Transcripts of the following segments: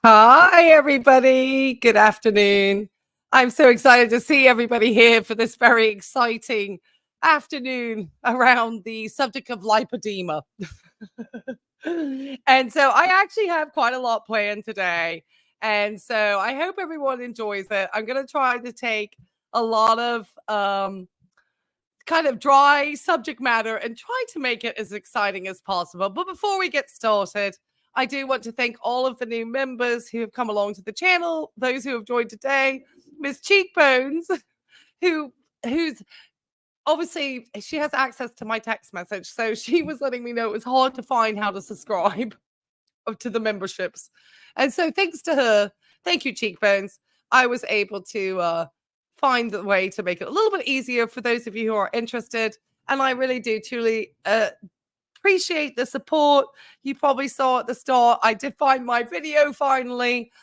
Hi, everybody. Good afternoon. I'm so excited to see everybody here for this very exciting afternoon around the subject of lipedema. And so I actually have quite a lot planned today. And so I hope everyone enjoys it. I'm going to try to take a lot of kind of dry subject matter and try to make it as exciting as possible. But before we get started, I do want to thank all of the new members who have come along to the channel, those who have joined today, Miss Cheekbones, who who's obviously she has access to my text message. So she was letting me know it was hard to find how to subscribe to the memberships. And so thanks to her, thank you, Cheekbones, I was able to find the way to make it a little bit easier for those of you who are interested. And I really do truly appreciate the support. You probably saw at the start, I did find my video finally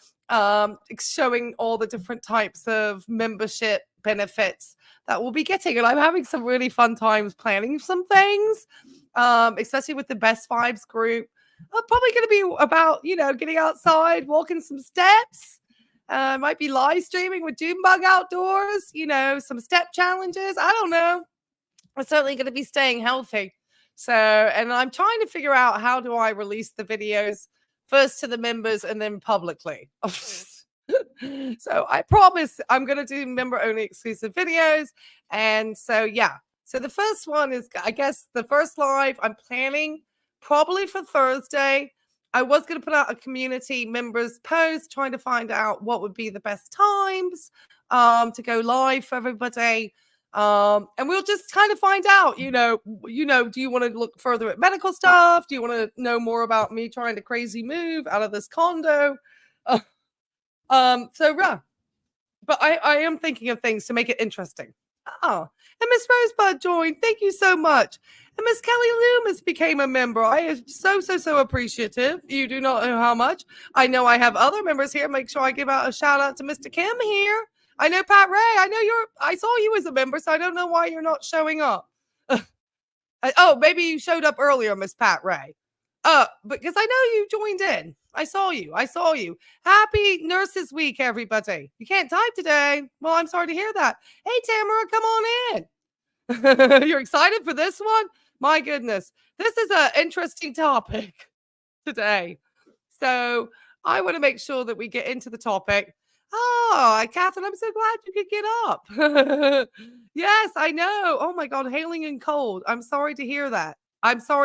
showing all the different types of membership benefits that we'll be getting. And I'm having some really fun times planning some things, especially with the Best Vibes group. I'm probably going to be about, getting outside, walking some steps. Might be live streaming with Junebug outdoors, some step challenges. I don't know. I'm certainly going to be staying healthy. So, and I'm trying to figure out how do I release the videos first to the members and then publicly. So I promise I'm going to do member only exclusive videos. And so, yeah. So the first one is, I guess, the first live I'm planning probably for Thursday. I was going to put out a community members post trying to find out what would be the best times to go live for everybody. And we'll just kind of find out, do you want to look further at medical stuff? Do you want to know more about me trying to crazy move out of this condo? Yeah, but I am thinking of things to make it interesting. Oh, and Miss Rosebud joined. Thank you so much. And Miss Kelly Loomis became a member. I am so appreciative. You do not know how much. I know I have other members here. Make sure I give out a shout out to Mr. Kim here. I know Pat Ray. I saw you as a member, so I don't know why you're not showing up. Oh, maybe you showed up earlier, Miss Pat Ray. Because I know you joined in. I saw you. Happy Nurses Week, everybody. You can't type today. Well, I'm sorry to hear that. Hey, Tamara, come on in. You're excited for this one? My goodness. This is an interesting topic today. So I want to make sure that we get into the topic. Oh, Catherine, I'm so glad you could get up. Yes, I know. Oh my God, hailing and cold. I'm sorry to hear that. I am so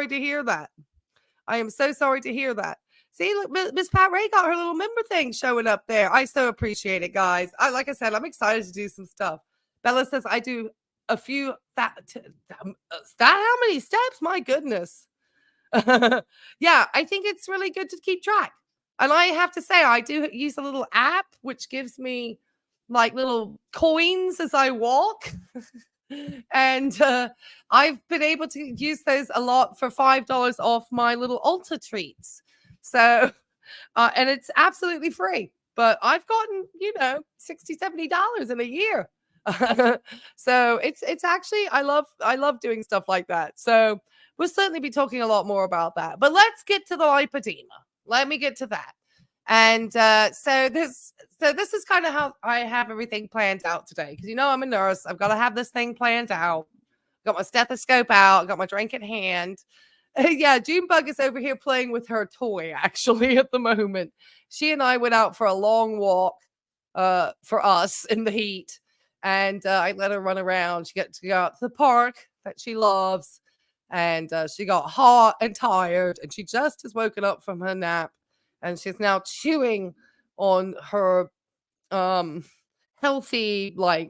sorry to hear that. See, look, Miss Pat Ray got her little member thing showing up there. I so appreciate it, guys. Like I said, I'm excited to do some stuff. Bella says I do a few how many steps? My goodness. Yeah, I think it's really good to keep track. And I have to say, I do use a little app which gives me like little coins as I walk. And I've been able to use those a lot for $5 off my little Ulta treats. So, and it's absolutely free. But I've gotten, $60, $70 in a year. So it's actually I love doing stuff like that. So we'll certainly be talking a lot more about that. But let's get to the lipedema. Let me get to that. And so this is kind of how I have everything planned out today. Because I'm a nurse. I've got to have this thing planned out. Got my stethoscope out. Got my drink in hand. Yeah, Junebug is over here playing with her toy, actually, at the moment. She and I went out for a long walk for us in the heat. And I let her run around. She got to go out to the park that she loves. And she got hot and tired. And she just has woken up from her nap. And she's now chewing on her healthy, I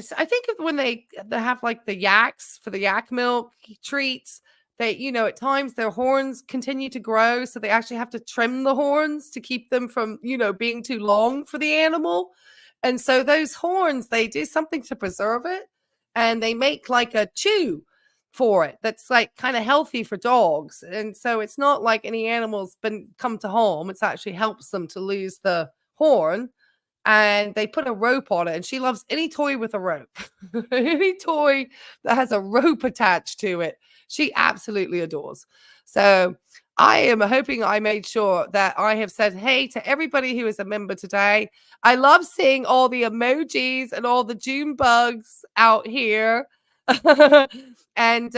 think of when they have like the yaks for the yak milk treats, they, at times their horns continue to grow. So they actually have to trim the horns to keep them from, being too long for the animal. And so those horns, they do something to preserve it. And they make like a chew for it that's like kind of healthy for dogs. And so it's not like any animal's come to harm. It's actually helps them to lose the horn. And they put a rope on it. And she loves any toy with a rope. Any toy that has a rope attached to it, she absolutely adores. So I am hoping I made sure that I have said hey to everybody who is a member today. I love seeing all the emojis and all the June bugs out here. And,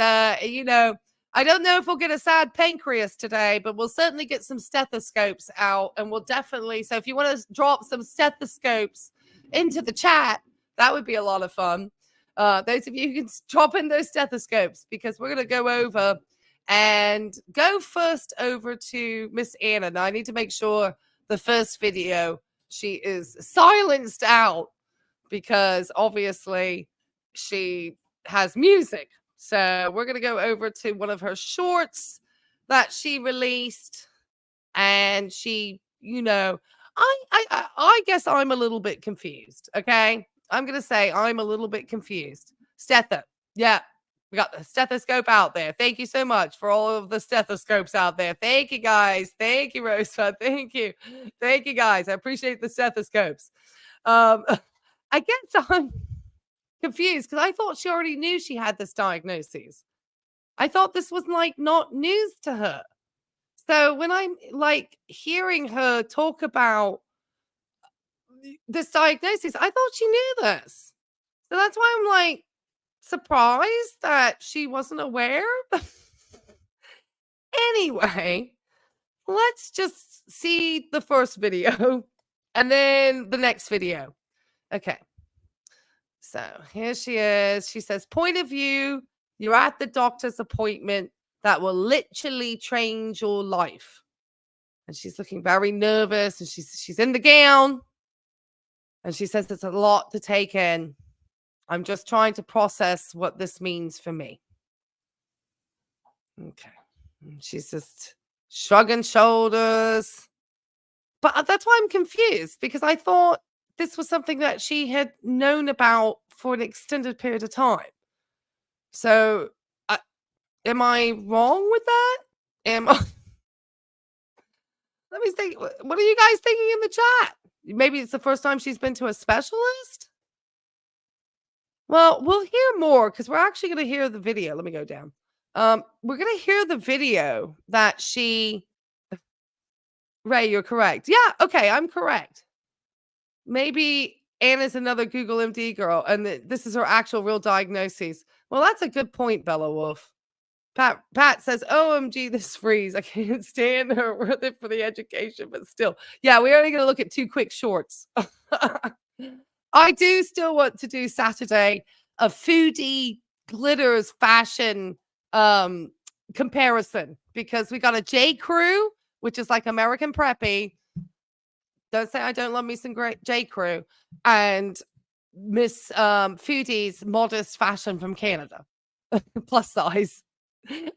I don't know if we'll get a sad pancreas today, but we'll certainly get some stethoscopes out. And we'll definitely, so if you want to drop some stethoscopes into the chat, that would be a lot of fun. Those of you who can drop in those stethoscopes, because we're going to go over and go first over to Miss Anna. Now, I need to make sure the first video she is silenced out, because obviously she has music. So we're going to go over to one of her shorts that she released. And she, I guess I'm a little bit confused. Okay. I'm going to say I'm a little bit confused. Stetho. Yeah. We got the stethoscope out there. Thank you so much for all of the stethoscopes out there. Thank you, guys. Thank you, Rosebud. Thank you. Thank you, guys. I appreciate the stethoscopes. I guess I'm confused because I thought she already knew she had this diagnosis. I thought this was not news to her. So when I'm hearing her talk about this diagnosis, I thought she knew this. So that's why I'm surprised that she wasn't aware. Anyway, let's just see the first video and then the next video. Okay. So here she is. She says, point of view, you're at the doctor's appointment that will literally change your life. And she's looking very nervous, and she's in the gown. And she says it's a lot to take in. I'm just trying to process what this means for me. Okay. And she's just shrugging shoulders. But that's why I'm confused, because I thought this was something that she had known about for an extended period of time. So, am I wrong with that? Let me think. What are you guys thinking in the chat? Maybe it's the first time she's been to a specialist? Well, we'll hear more because we're actually going to hear the video. Let me go down. We're going to hear the video that she... Ray, you're correct. Yeah, okay, I'm correct. Maybe Anna's another Google MD girl, and this is her actual real diagnosis. Well, that's a good point, Bella Wolf. Pat says, OMG, this freeze. I can't stand her worth it for the education, but still. Yeah, we're only going to look at 2 quick shorts. I do still want to do Saturday a foodie glitters fashion comparison, because we got a J. Crew, which is like American Preppy. Don't say I don't love me some great J. Crew. And Miss Foodie's modest fashion from Canada. Plus size.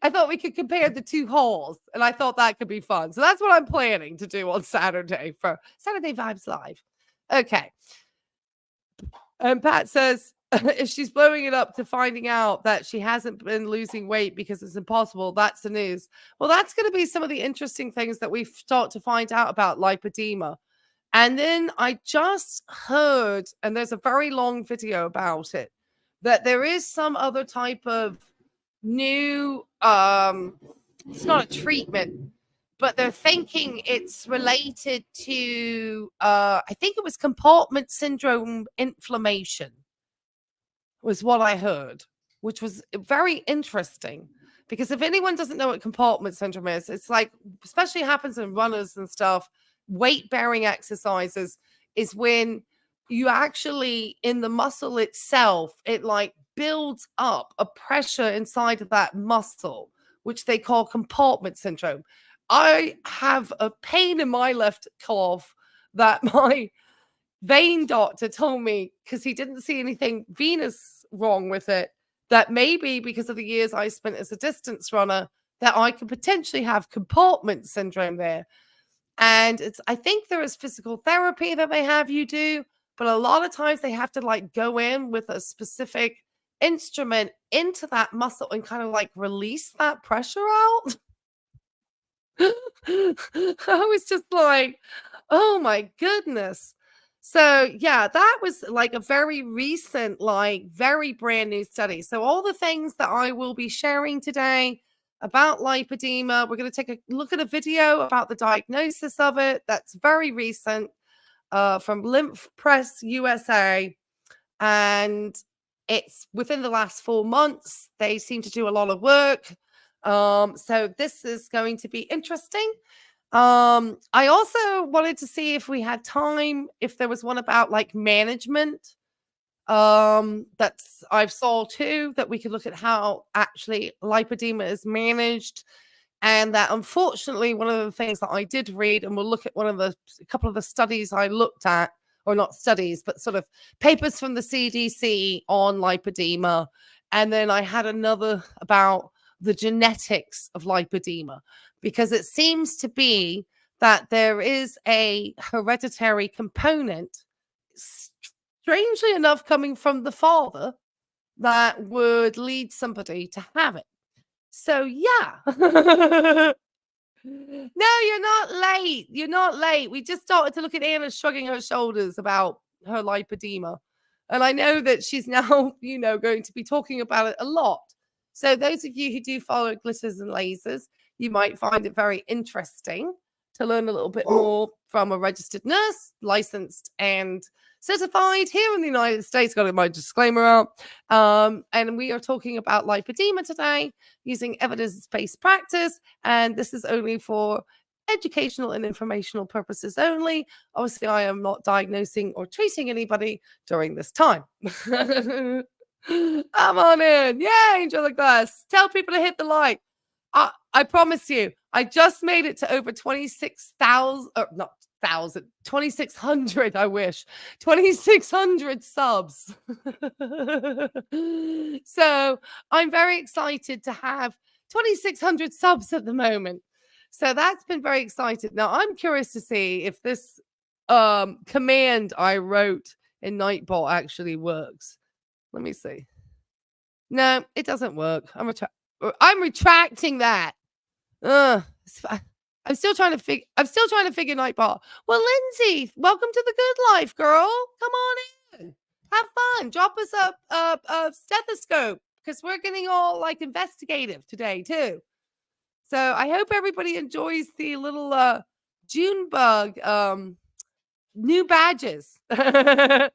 I thought we could compare the 2 hauls, and I thought that could be fun. So that's what I'm planning to do on Saturday for Saturday Vibes Live. Okay. And Pat says, if she's blowing it up to finding out that she hasn't been losing weight because it's impossible, that's the news. Well, that's going to be some of the interesting things that we start to find out about lipedema. And then I just heard, and there's a very long video about it, that there is some other type of new, it's not a treatment, but they're thinking it's related to, I think it was compartment syndrome inflammation, was what I heard, which was very interesting. Because if anyone doesn't know what compartment syndrome is, it's especially happens in runners and stuff, weight-bearing exercises, is when you actually, in the muscle itself, it builds up a pressure inside of that muscle, which they call compartment syndrome. I have a pain in my left calf that my vein doctor told me, because he didn't see anything venous wrong with it, that maybe because of the years I spent as a distance runner, that I could potentially have compartment syndrome there. And I think there is physical therapy that they have you do, but a lot of times they have to go in with a specific instrument into that muscle and kind of release that pressure out. I was just oh my goodness. So yeah, that was a very recent, very brand new study. So all the things that I will be sharing today, about lipedema. We're going to take a look at a video about the diagnosis of it that's very recent from Lymph Press USA. And it's within the last 4 months. They seem to do a lot of work. So this is going to be interesting. I also wanted to see if we had time, if there was one about like management. That's I've saw too, that we could look at how actually lipedema is managed. And that unfortunately, one of the things that I did read, and we'll look at a couple of the studies I looked at, or not studies, but sort of papers from the CDC on lipedema. And then I had another about the genetics of lipedema, because it seems to be that there is a hereditary component, strangely enough, coming from the father, that would lead somebody to have it. So, yeah. No, you're not late. You're not late. We just started to look at Anna shrugging her shoulders about her lipedema. And I know that she's now, going to be talking about it a lot. So those of you who do follow Glitters and Lasers, you might find it very interesting to learn a little bit more from a registered nurse, licensed and certified here in the United States. Got my disclaimer out. And we are talking about lipedema today using evidence-based practice. And this is only for educational and informational purposes only. Obviously, I am not diagnosing or treating anybody during this time. Come on in. Yeah, Angel of Glass. Tell people to hit the like. I promise you, I just made it to over 26,000, or not 2,600, I wish. 2,600 subs. So I'm very excited to have 2,600 subs at the moment. So that's been very exciting. Now I'm curious to see if this command I wrote in Nightbot actually works. Let me see. No, it doesn't work. I'm retracting that. I'm still trying to figure Nightbot. Well, Lindsay, welcome to the good life, girl. Come on in. Have fun. Drop us a stethoscope, because we're getting all like investigative today too. So I hope everybody enjoys the little Junebug new badges. That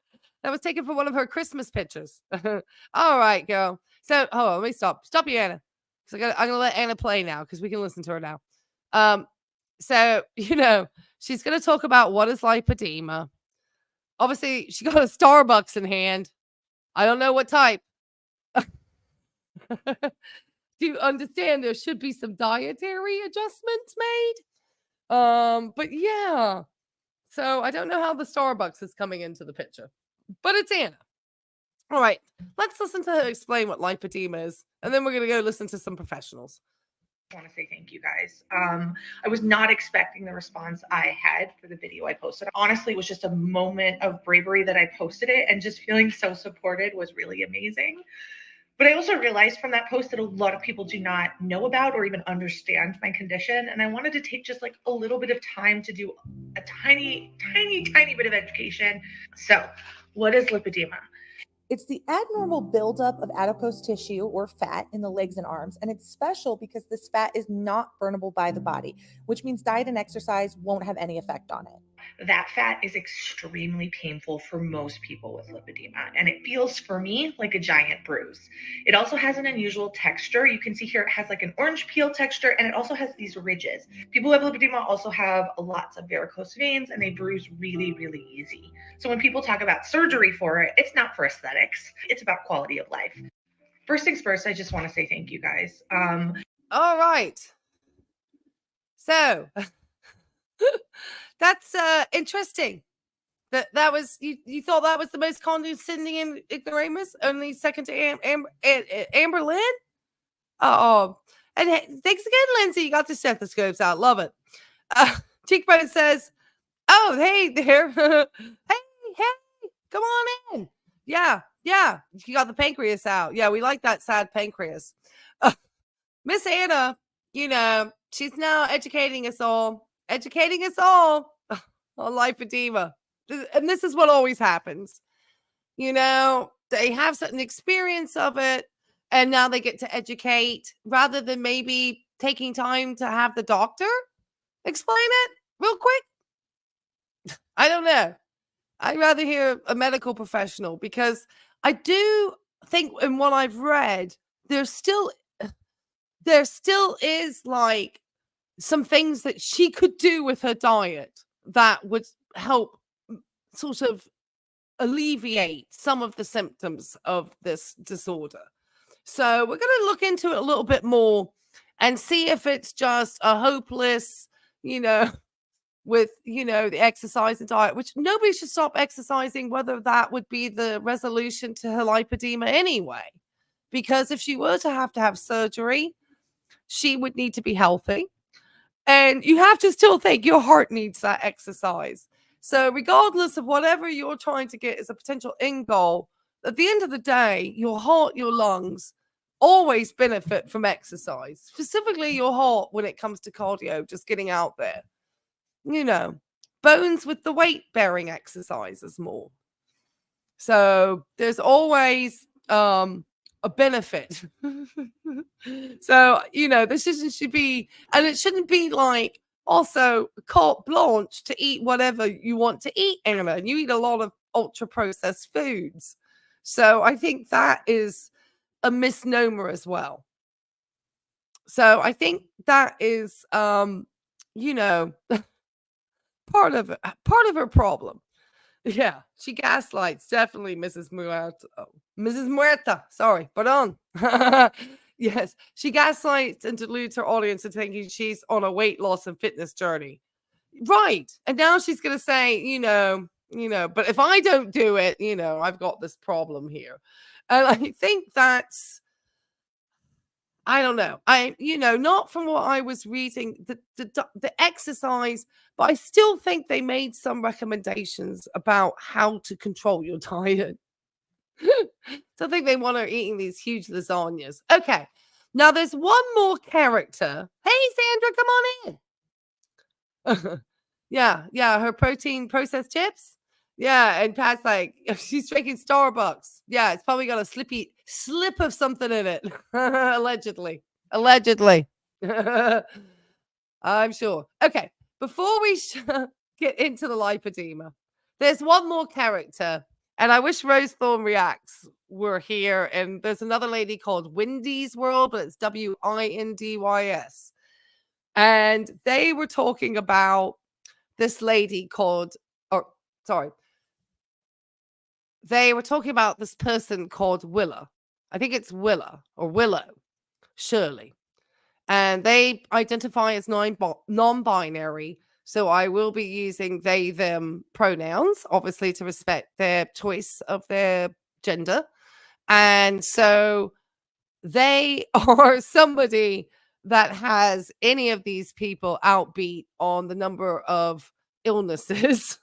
was taken from one of her Christmas pictures. All right, girl. So hold on, let me stop. Stop you, Anna. Because I'm gonna let Anna play now, because we can listen to her now. So she's gonna talk about what is lipedema. Obviously, she got a Starbucks in hand. I don't know what type. Do you understand there should be some dietary adjustments made? But yeah. So I don't know how the Starbucks is coming into the picture, but it's Anna. All right, let's listen to her explain what lipedema is, and then we're going to go listen to some professionals. I want to say thank you, guys. I was not expecting the response I had for the video I posted. Honestly, it was just a moment of bravery that I posted it, and just feeling so supported was really amazing. But I also realized from that post that a lot of people do not know about or even understand my condition. And I wanted to take just like a little bit of time to do a tiny bit of education. So what is lipedema? It's the abnormal buildup of adipose tissue or fat in the legs and arms. And it's special because this fat is not burnable by the body, which means diet and exercise won't have any effect on it. That fat is extremely painful for most people with lipedema, and it feels for me like a giant bruise. It also has an unusual texture. You can see here it has like an orange peel texture, and it also has these ridges. People who have lipedema also have lots of varicose veins, and they bruise really easy. So when people talk about surgery for it, it's not for aesthetics. It's about quality of life. First things first, I just want to say thank you, guys. All right. So that's interesting. That was you thought that was the most condescending and ignoramus, only second to Amber Lynn. Oh, and thanks again, Lindsay. You got the stethoscopes out. Love it. Cheekbone says, "Oh, hey there. hey, come on in. Yeah. You got the pancreas out. Yeah, we like that sad pancreas." Miss Anna, she's now educating us all on lipedema. And this is what always happens. They have certain experience of it, And now they get to educate rather than maybe taking time to have the doctor explain it real quick. I don't know. I'd rather hear a medical professional, because I do think in what I've read, there still is like some things that she could do with her diet that would help sort of alleviate some of the symptoms of this disorder. So we're going to look into it a little bit more and see if it's just a hopeless, with, the exercise and diet, which nobody should stop exercising, whether that would be the resolution to her lipedema anyway. Because if she were to have surgery, she would need to be healthy. And you have to still think your heart needs that exercise. So regardless of whatever you're trying to get as a potential end goal, at the end of the day, your heart, your lungs always benefit from exercise, specifically your heart when it comes to cardio, just getting out there. Bones with the weight-bearing exercises more. So there's always a benefit. So, this should be, and it shouldn't be like also carte blanche to eat whatever you want to eat, Anna. And you eat a lot of ultra-processed foods. So I think that is a misnomer as well. So I think that is, part of her problem. Yeah, she gaslights, definitely, Mrs. Muerta. Oh, Mrs. Muerta, sorry, pardon. Yes, she gaslights and deludes her audience into thinking she's on a weight loss and fitness journey. Right. And now she's going to say, but if I don't do it, I've got this problem here. And I think that's, I don't know. Not from what I was reading, the exercise, but I still think they made some recommendations about how to control your diet. So I think they want her eating these huge lasagnas. Okay. Now there's one more character. Hey, Sandra, come on in. Yeah, her protein processed chips. Yeah, and Pat's like, she's drinking Starbucks. Yeah, it's probably got a slip of something in it. Allegedly. I'm sure. Okay, before we get into the lipedema, there's one more character, and I wish Rose Thorn Reacts were here. And there's another lady called Windy's World, but it's WINDYS. And they were talking about this lady they were talking about this person called Willa. I think it's Willa or Willow, Shirley. And they identify as non-binary. So I will be using they, them pronouns, obviously to respect their choice of their gender. And so they are somebody that has any of these people outbeat on the number of illnesses.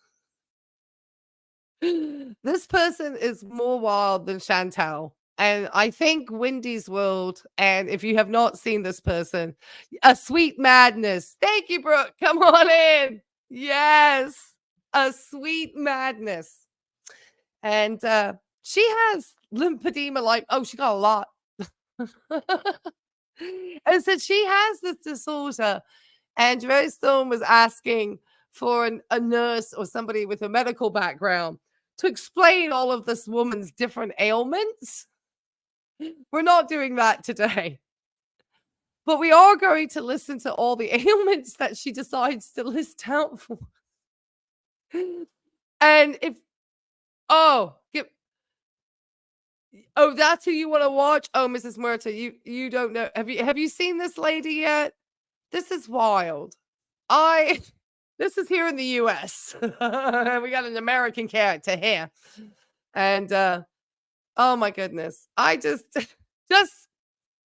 This person is more wild than Chantal. And I think Wendy's World, and if you have not seen this person, a sweet madness. Thank you, Brooke. Come on in. Yes, a sweet madness. And she has lymphedema, she got a lot. And so she has this disorder. And Rose Thorn was asking for a nurse or somebody with a medical background to explain all of this woman's different ailments. We're not doing that today. But we are going to listen to all the ailments that she decides to list out for. And that's who you want to watch? Oh, Mrs. Muerta, you don't know. Have you seen this lady yet? This is wild. This is here in the US. We got an American character here. And oh my goodness. I just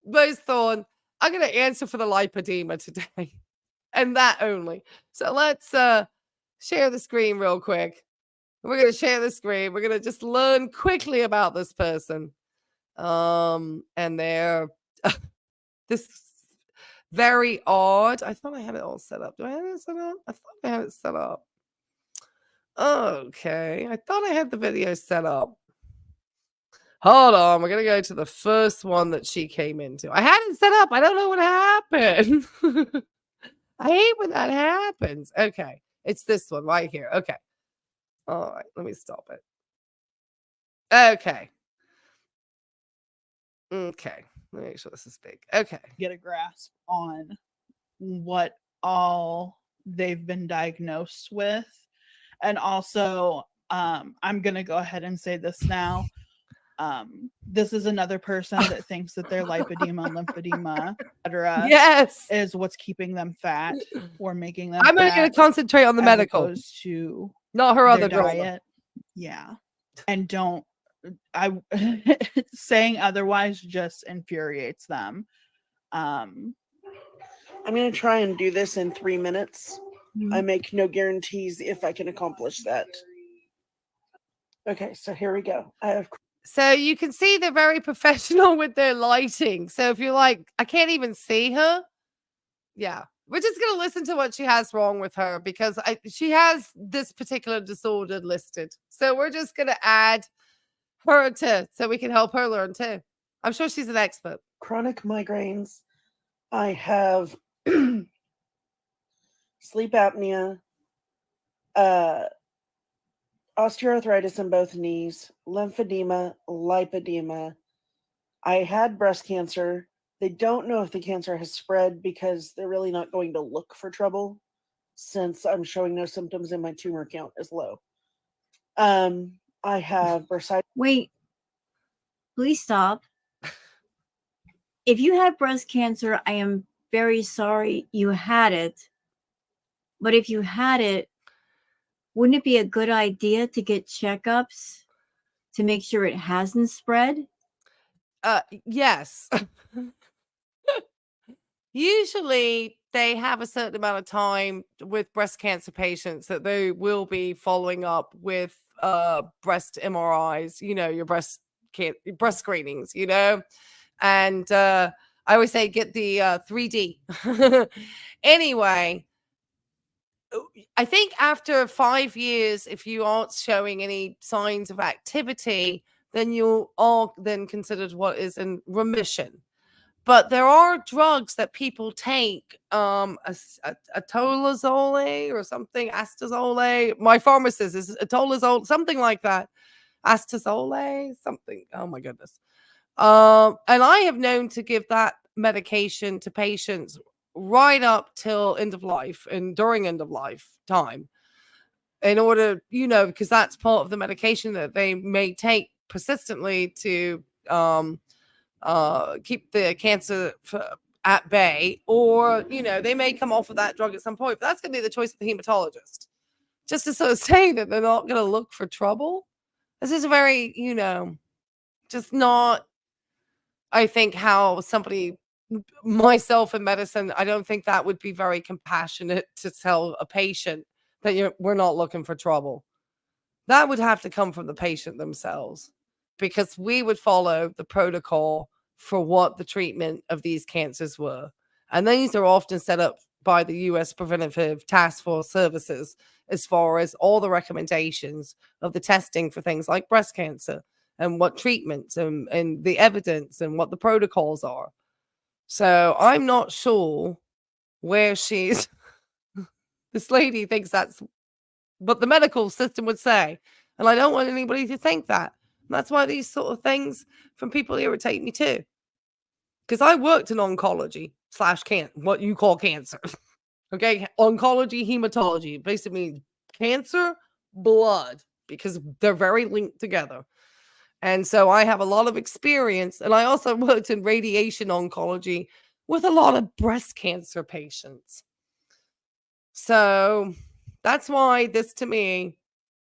Rose Thorn, I'm gonna answer for the lipedema today. And that only. So let's share the screen real quick. We're gonna share the screen. We're gonna just learn quickly about this person. And they're this very odd. I thought I had it all set up. Do I have it set up? I thought I had it set up. Okay. I thought I had the video set up. Hold on. We're going to go to the first one that she came into. I had it set up. I don't know what happened. I hate when that happens. Okay. It's this one right here. Okay. All right. Let me stop it. Okay. Okay. Let me make sure this is big. Okay. Get a grasp on what all they've been diagnosed with. And also, I'm going to go ahead and say this now. This is another person that thinks that their lipedema, lymphedema, etc., Yes. is what's keeping them fat or making them I'm only going to concentrate on the as medical, opposed to not her their other drama. diet. Yeah. And saying otherwise just infuriates them. I'm going to try and do this in 3 minutes. I make no guarantees if I can accomplish that. Okay, so here we go. So you can see they're very professional with their lighting. So if you're like, I can't even see her. Yeah. We're just going to listen to what she has wrong with her because she has this particular disorder listed. So we're just going to add her so we can help her learn too. I'm sure she's an expert. Chronic migraines. I have sleep apnea, osteoarthritis in both knees, lymphedema, lipedema. I had breast cancer. They don't know if the cancer has spread because they're really not going to look for trouble since I'm showing no symptoms and my tumor count is low. I have bursitis. Wait, please stop. If you had breast cancer, I am very sorry you had it. But if you had it, wouldn't it be a good idea to get checkups to make sure it hasn't spread? Yes. Usually they have a certain amount of time with breast cancer patients that they will be following up with breast MRIs, your breast screenings, and I always say get the 3D. Anyway, I think after 5 years, if you aren't showing any signs of activity, then you are then considered what is in remission. But there are drugs that people take, atolazole or something, astazole. My pharmacist is atolazole, something like that. Astazole, something. Oh my goodness. And I have known to give that medication to patients right up till end of life and during end of life time in order, because that's part of the medication that they may take persistently to keep the cancer at bay, or they may come off of that drug at some point, but that's going to be the choice of the hematologist, just to sort of say that they're not going to look for trouble. This is very just not, I think, how somebody, myself in medicine, I don't think that would be very compassionate to tell a patient that we're not looking for trouble. That would have to come from the patient themselves, because we would follow the protocol for what the treatment of these cancers were. And these are often set up by the U.S. Preventive Task Force Services as far as all the recommendations of the testing for things like breast cancer and what treatments and the evidence and what the protocols are. So I'm not sure where she's... This lady thinks that's what the medical system would say. And I don't want anybody to think that. That's why these sort of things from people irritate me too. Because I worked in oncology / what you call cancer. Okay, oncology, hematology, basically cancer, blood, because they're very linked together. And so I have a lot of experience. And I also worked in radiation oncology with a lot of breast cancer patients. So that's why this to me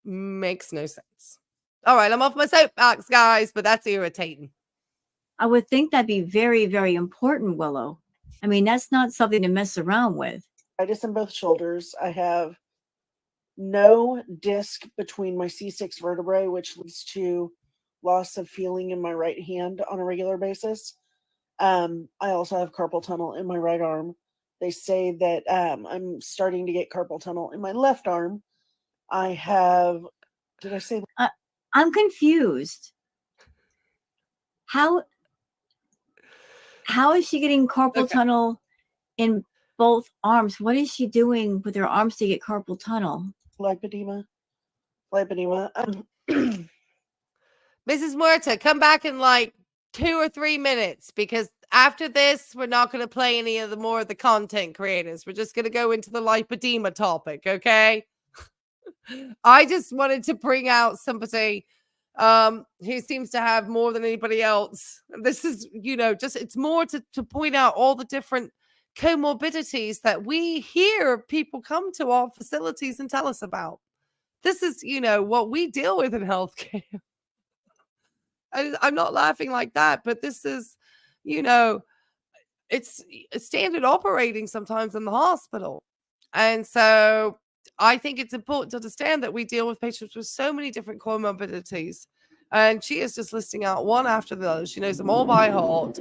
makes no sense. All right, I'm off my soapbox, guys, but that's irritating. I would think that'd be very, very important, Willow. I mean, that's not something to mess around with. In both shoulders. I have no disc between my C6 vertebrae, which leads to loss of feeling in my right hand on a regular basis. I also have carpal tunnel in my right arm. They say that I'm starting to get carpal tunnel in my left arm. I have... Did I say... I'm confused. How is she getting carpal Okay. tunnel in both arms? What is she doing with her arms to get carpal tunnel? Lipedema. Mrs. Muerta, come back in like 2 or 3 minutes, because after this, we're not going to play any of the more of the content creators. We're just going to go into the lipedema topic, okay? I just wanted to bring out somebody who seems to have more than anybody else. This is, just it's more to point out all the different comorbidities that we hear people come to our facilities and tell us about. This is, what we deal with in healthcare. I'm not laughing like that, but this is, it's standard operating sometimes in the hospital. And so I think it's important to understand that we deal with patients with so many different comorbidities. And she is just listing out one after the other. She knows them all by heart.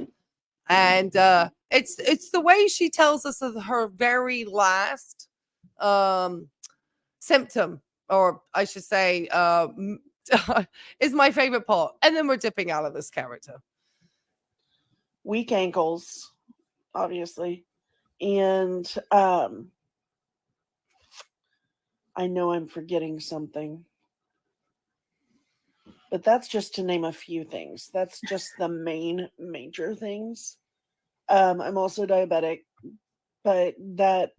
And it's the way she tells us of her very last symptom, or I should say, is my favorite part. And then we're dipping out of this character. Weak ankles, obviously. And I know I'm forgetting something, but that's just to name a few things. That's just the main major things. I'm also diabetic, but that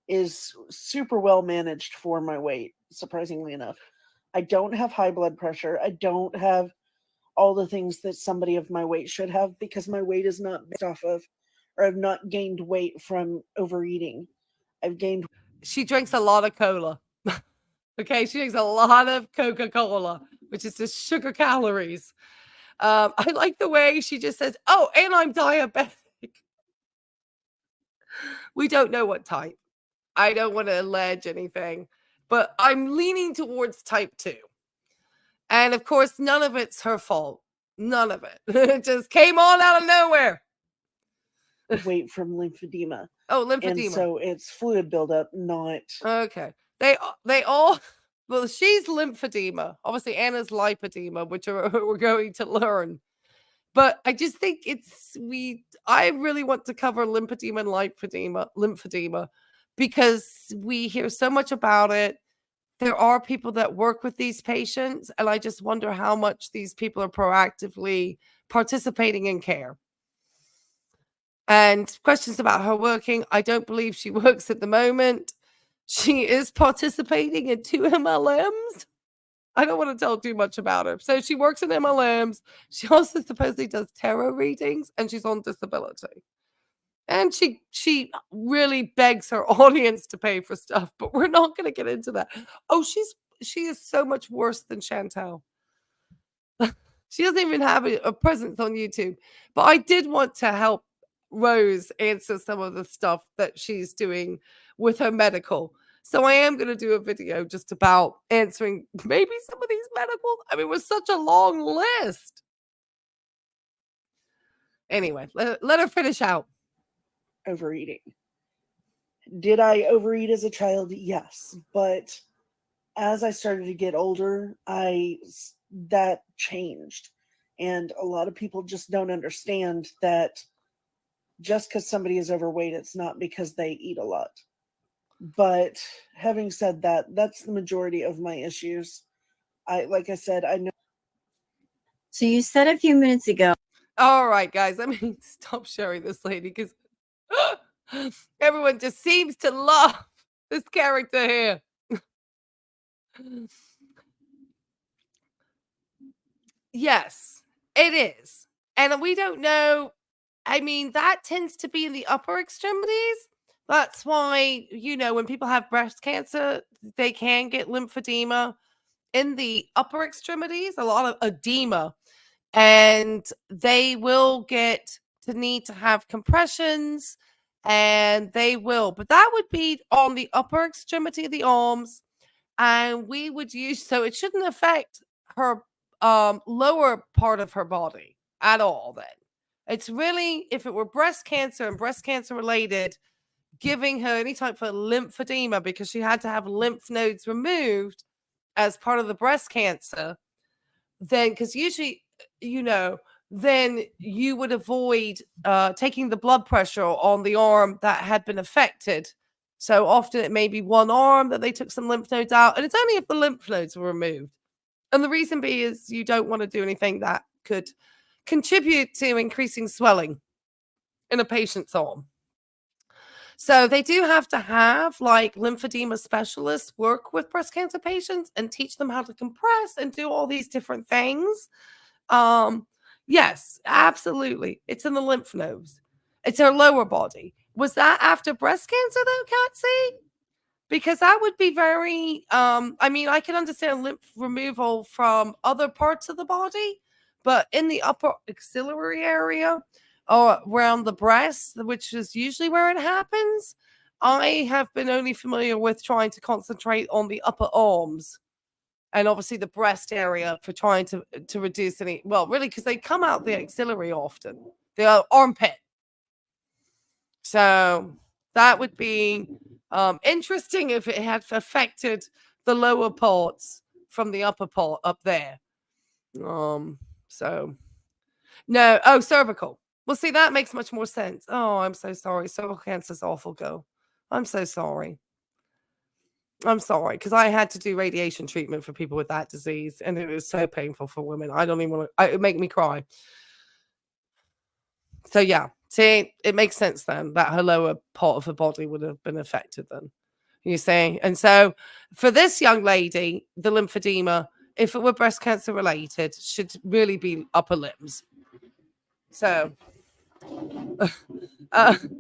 is super well managed for my weight, surprisingly enough. I don't have high blood pressure. I don't have all the things that somebody of my weight should have, because my weight is not based off of, or I've not gained weight from overeating. I've gained. She drinks a lot of cola. Okay, she drinks a lot of Coca-Cola, which is just sugar calories. I like the way she just says, "Oh, and I'm diabetic." We don't know what type. I don't want to allege anything, but I'm leaning towards type 2. And of course, none of it's her fault. None of it. It just came on out of nowhere. Weight from lymphedema. Oh, lymphedema. And so it's fluid buildup, not. Okay. They all, well, she's lymphedema. Obviously, Anna's lipedema, which we're going to learn. But I just think I really want to cover lymphedema and lymphedema, because we hear so much about it. There are people that work with these patients, and I just wonder how much these people are proactively participating in care. And questions about her working. I don't believe she works at the moment. She is participating in 2 MLMs. I don't want to tell too much about her. So she works in MLMs. She also supposedly does tarot readings, and she's on disability. And she really begs her audience to pay for stuff, but we're not going to get into that. Oh, she is so much worse than Chantel. She doesn't even have a presence on YouTube. But I did want to help Rose answer some of the stuff that she's doing with her medical. So I am going to do a video just about answering maybe some of these medical. I mean, it was such a long list. Anyway, let her finish out. Overeating. Did I overeat as a child? Yes. But as I started to get older, that changed. And a lot of people just don't understand that just because somebody is overweight, it's not because they eat a lot. But having said that, that's the majority of my issues. Like I said, I know. So you said a few minutes ago. All right, guys, let me stop sharing this lady, because everyone just seems to love this character here. Yes, it is. And we don't know. I mean, that tends to be in the upper extremities. That's why, when people have breast cancer, they can get lymphedema in the upper extremities, a lot of edema, and they will get to need to have compressions, and they will. But that would be on the upper extremity of the arms, and we would use, so it shouldn't affect her lower part of her body at all then. It's really, if it were breast cancer and breast cancer related, giving her any type of lymphedema because she had to have lymph nodes removed as part of the breast cancer, then, because usually, then you would avoid taking the blood pressure on the arm that had been affected. So often it may be one arm that they took some lymph nodes out, and it's only if the lymph nodes were removed. And the reason being is you don't want to do anything that could contribute to increasing swelling in a patient's arm. So they do have to have like lymphedema specialists work with breast cancer patients and teach them how to compress and do all these different things. Yes, absolutely. It's in the lymph nodes. It's their lower body. Was that after breast cancer though, Katsy? Because that would be very, I mean, I can understand lymph removal from other parts of the body, but in the upper axillary area or around the breast, which is usually where it happens, I have been only familiar with trying to concentrate on the upper arms and obviously the breast area for trying to reduce any, well, really, because they come out the axillary often, the armpit. So that would be interesting if it had affected the lower parts from the upper part up there. So no, oh, cervical. Well, see, that makes much more sense. Oh, I'm so sorry. Cervical cancer is awful, girl. I'm so sorry. I'm sorry, because I had to do radiation treatment for people with that disease, and it was so painful for women. I don't even want to, it would make me cry. So yeah, see, it makes sense then that her lower part of her body would have been affected then. You see? And so for this young lady, the lymphedema, if it were breast cancer related, should really be upper limbs. So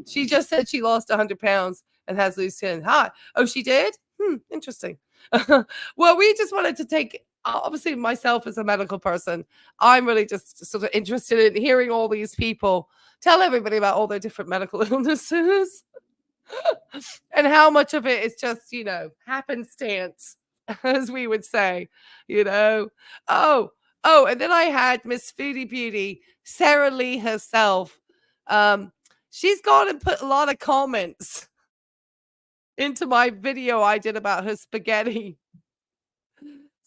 she just said she lost 100 pounds and has loose skin. Hi. Oh, she did? Interesting. Well, we just wanted to take, obviously myself as a medical person, I'm really just sort of interested in hearing all these people tell everybody about all their different medical illnesses and how much of it is just, you know, happenstance, as we would say, you know. Oh, and then I had Miss Foodie Beauty, Sarah Lee herself. She's gone and put a lot of comments into my video I did about her spaghetti.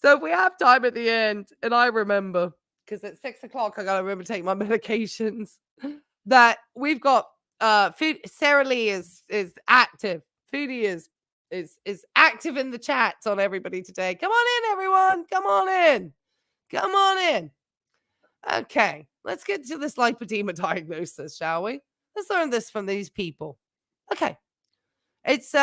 So if we have time at the end, and I remember, because at 6 o'clock, I got to remember to take my medications, that we've got Sarah Lee is active. Foodie is active in the chats on everybody today. Come on in, everyone. Come on in. Come on in. Okay, let's get to this lipedema diagnosis, shall we? Let's learn this from these people. Okay. It's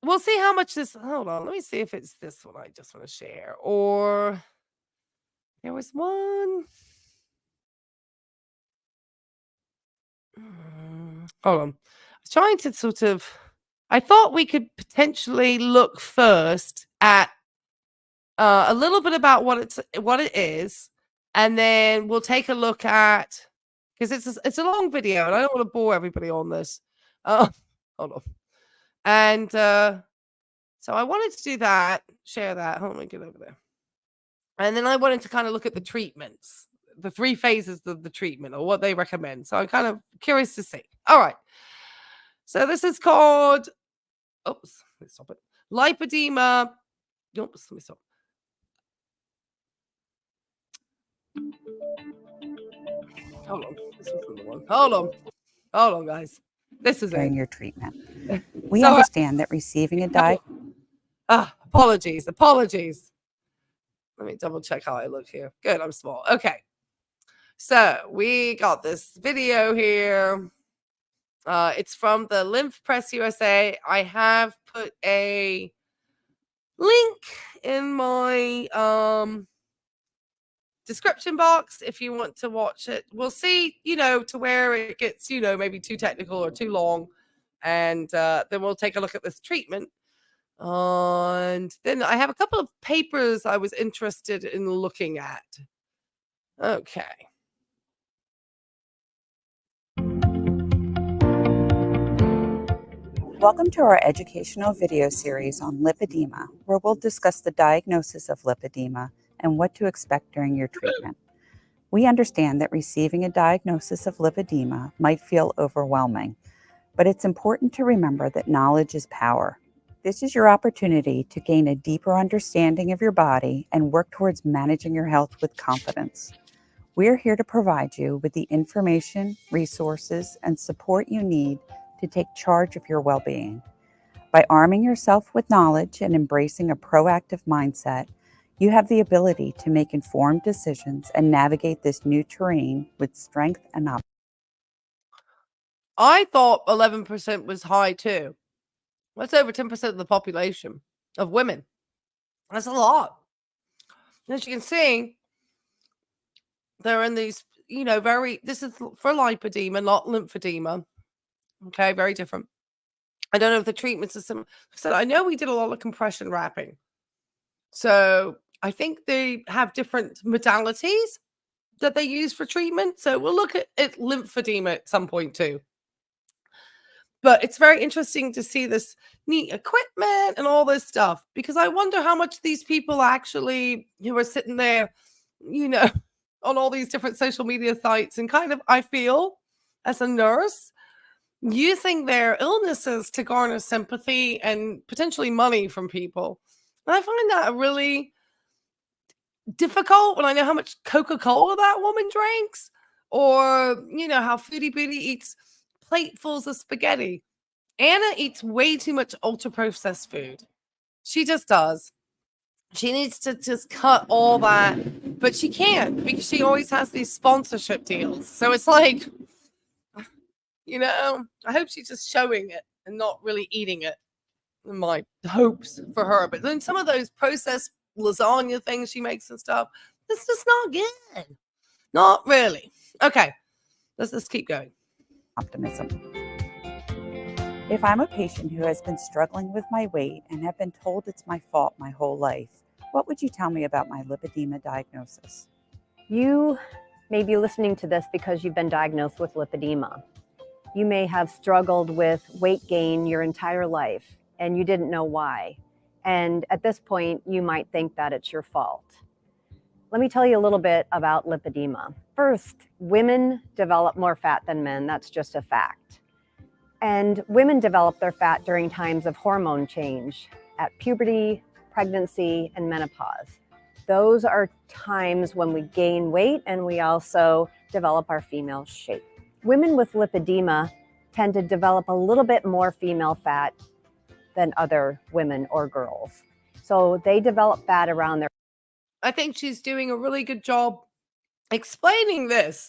we'll see how much this, hold on, let me see if it's this one I just want to share, or there was one. Hold on. I was trying to sort of, I thought we could potentially look first at a little bit about what it is, and then we'll take a look at, because it's a long video and I don't want to bore everybody on this. Hold on. And so I wanted to do that, share that. Hold on, let me get over there. And then I wanted to kind of look at the treatments, the 3 phases of the treatment or what they recommend. So I'm kind of curious to see. All right. So this is called, oops, let me stop it. Lipedema. Oops, let me stop. Hold on. This wasn't the one. Hold on, guys. This is during it. your treatment. We understand that receiving a diet. Apologies. Let me double check how I look here. Good, I'm small. Okay. So we got this video here. It's from the Lymph Press USA. I have put a link in my description box if you want to watch it. We'll see, you know, to where it gets, you know, maybe too technical or too long. And then we'll take a look at this treatment. And then I have a couple of papers I was interested in looking at. Okay. Welcome to our educational video series on lipedema, where we'll discuss the diagnosis of lipedema and what to expect during your treatment. We understand that receiving a diagnosis of lipedema might feel overwhelming, but it's important to remember that knowledge is power. This is your opportunity to gain a deeper understanding of your body and work towards managing your health with confidence. We're here to provide you with the information, resources, and support you need to take charge of your well-being. By arming yourself with knowledge and embracing a proactive mindset, you have the ability to make informed decisions and navigate this new terrain with strength and optimism. I thought 11% was high too. That's over 10% of the population of women. That's a lot. As you can see, they're in these, this is for lipedema, not lymphedema. Okay, very different. I don't know if the treatments are similar. So I know we did a lot of compression wrapping. So I think they have different modalities that they use for treatment. So we'll look at lymphedema at some point too. But it's very interesting to see this neat equipment and all this stuff, because I wonder how much these people actually who are sitting there, on all these different social media sites and kind of, I feel, as a nurse, using their illnesses to garner sympathy and potentially money from people. And I find that really difficult when I know how much Coca-Cola that woman drinks, or, how Foodie Booty eats platefuls of spaghetti. Anna eats way too much ultra-processed food. She just does. She needs to just cut all that, but she can't because she always has these sponsorship deals. So it's like, I hope she's just showing it and not really eating it. My hopes for her. But then some of those processed lasagna things she makes and stuff, it's just not good. Not really. Okay, let's keep going. Optimism. If I'm a patient who has been struggling with my weight and have been told it's my fault my whole life, what would you tell me about my lipedema diagnosis? You may be listening to this because you've been diagnosed with lipedema. You may have struggled with weight gain your entire life and you didn't know why. And at this point, you might think that it's your fault. Let me tell you a little bit about lipedema. First, women develop more fat than men. That's just a fact. And women develop their fat during times of hormone change, at puberty, pregnancy, and menopause. Those are times when we gain weight and we also develop our female shape. Women with lipedema tend to develop a little bit more female fat than other women or girls. So they develop fat around their... I think she's doing a really good job explaining this.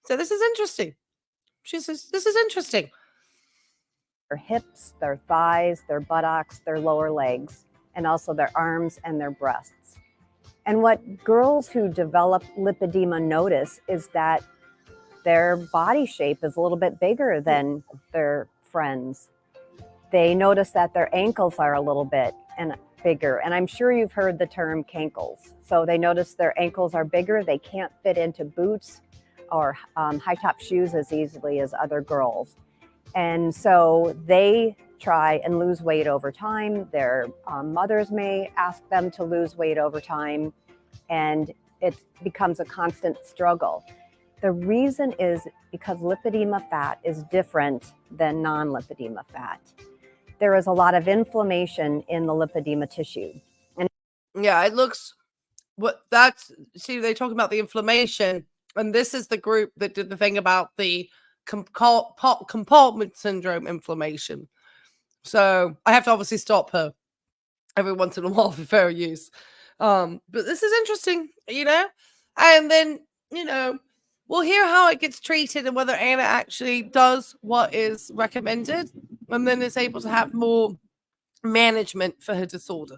So this is interesting. She says, this is interesting. Their hips, their thighs, their buttocks, their lower legs, and also their arms and their breasts. And what girls who develop lipedema notice is that their body shape is a little bit bigger than their friends. They notice that their ankles are a little bit bigger. And I'm sure you've heard the term cankles. So they notice their ankles are bigger. They can't fit into boots or high top shoes as easily as other girls. And so they try and lose weight over time. Their mothers may ask them to lose weight over time, and it becomes a constant struggle. The reason is because lipedema fat is different than non-lipedema fat. There is a lot of inflammation in the lipedema tissue. And yeah, it looks they talk about the inflammation, and this is the group that did the thing about the compartment syndrome inflammation. So I have to obviously stop her every once in a while for fair use. But this is interesting, and then, we'll hear how it gets treated and whether Anna actually does what is recommended and then is able to have more management for her disorder.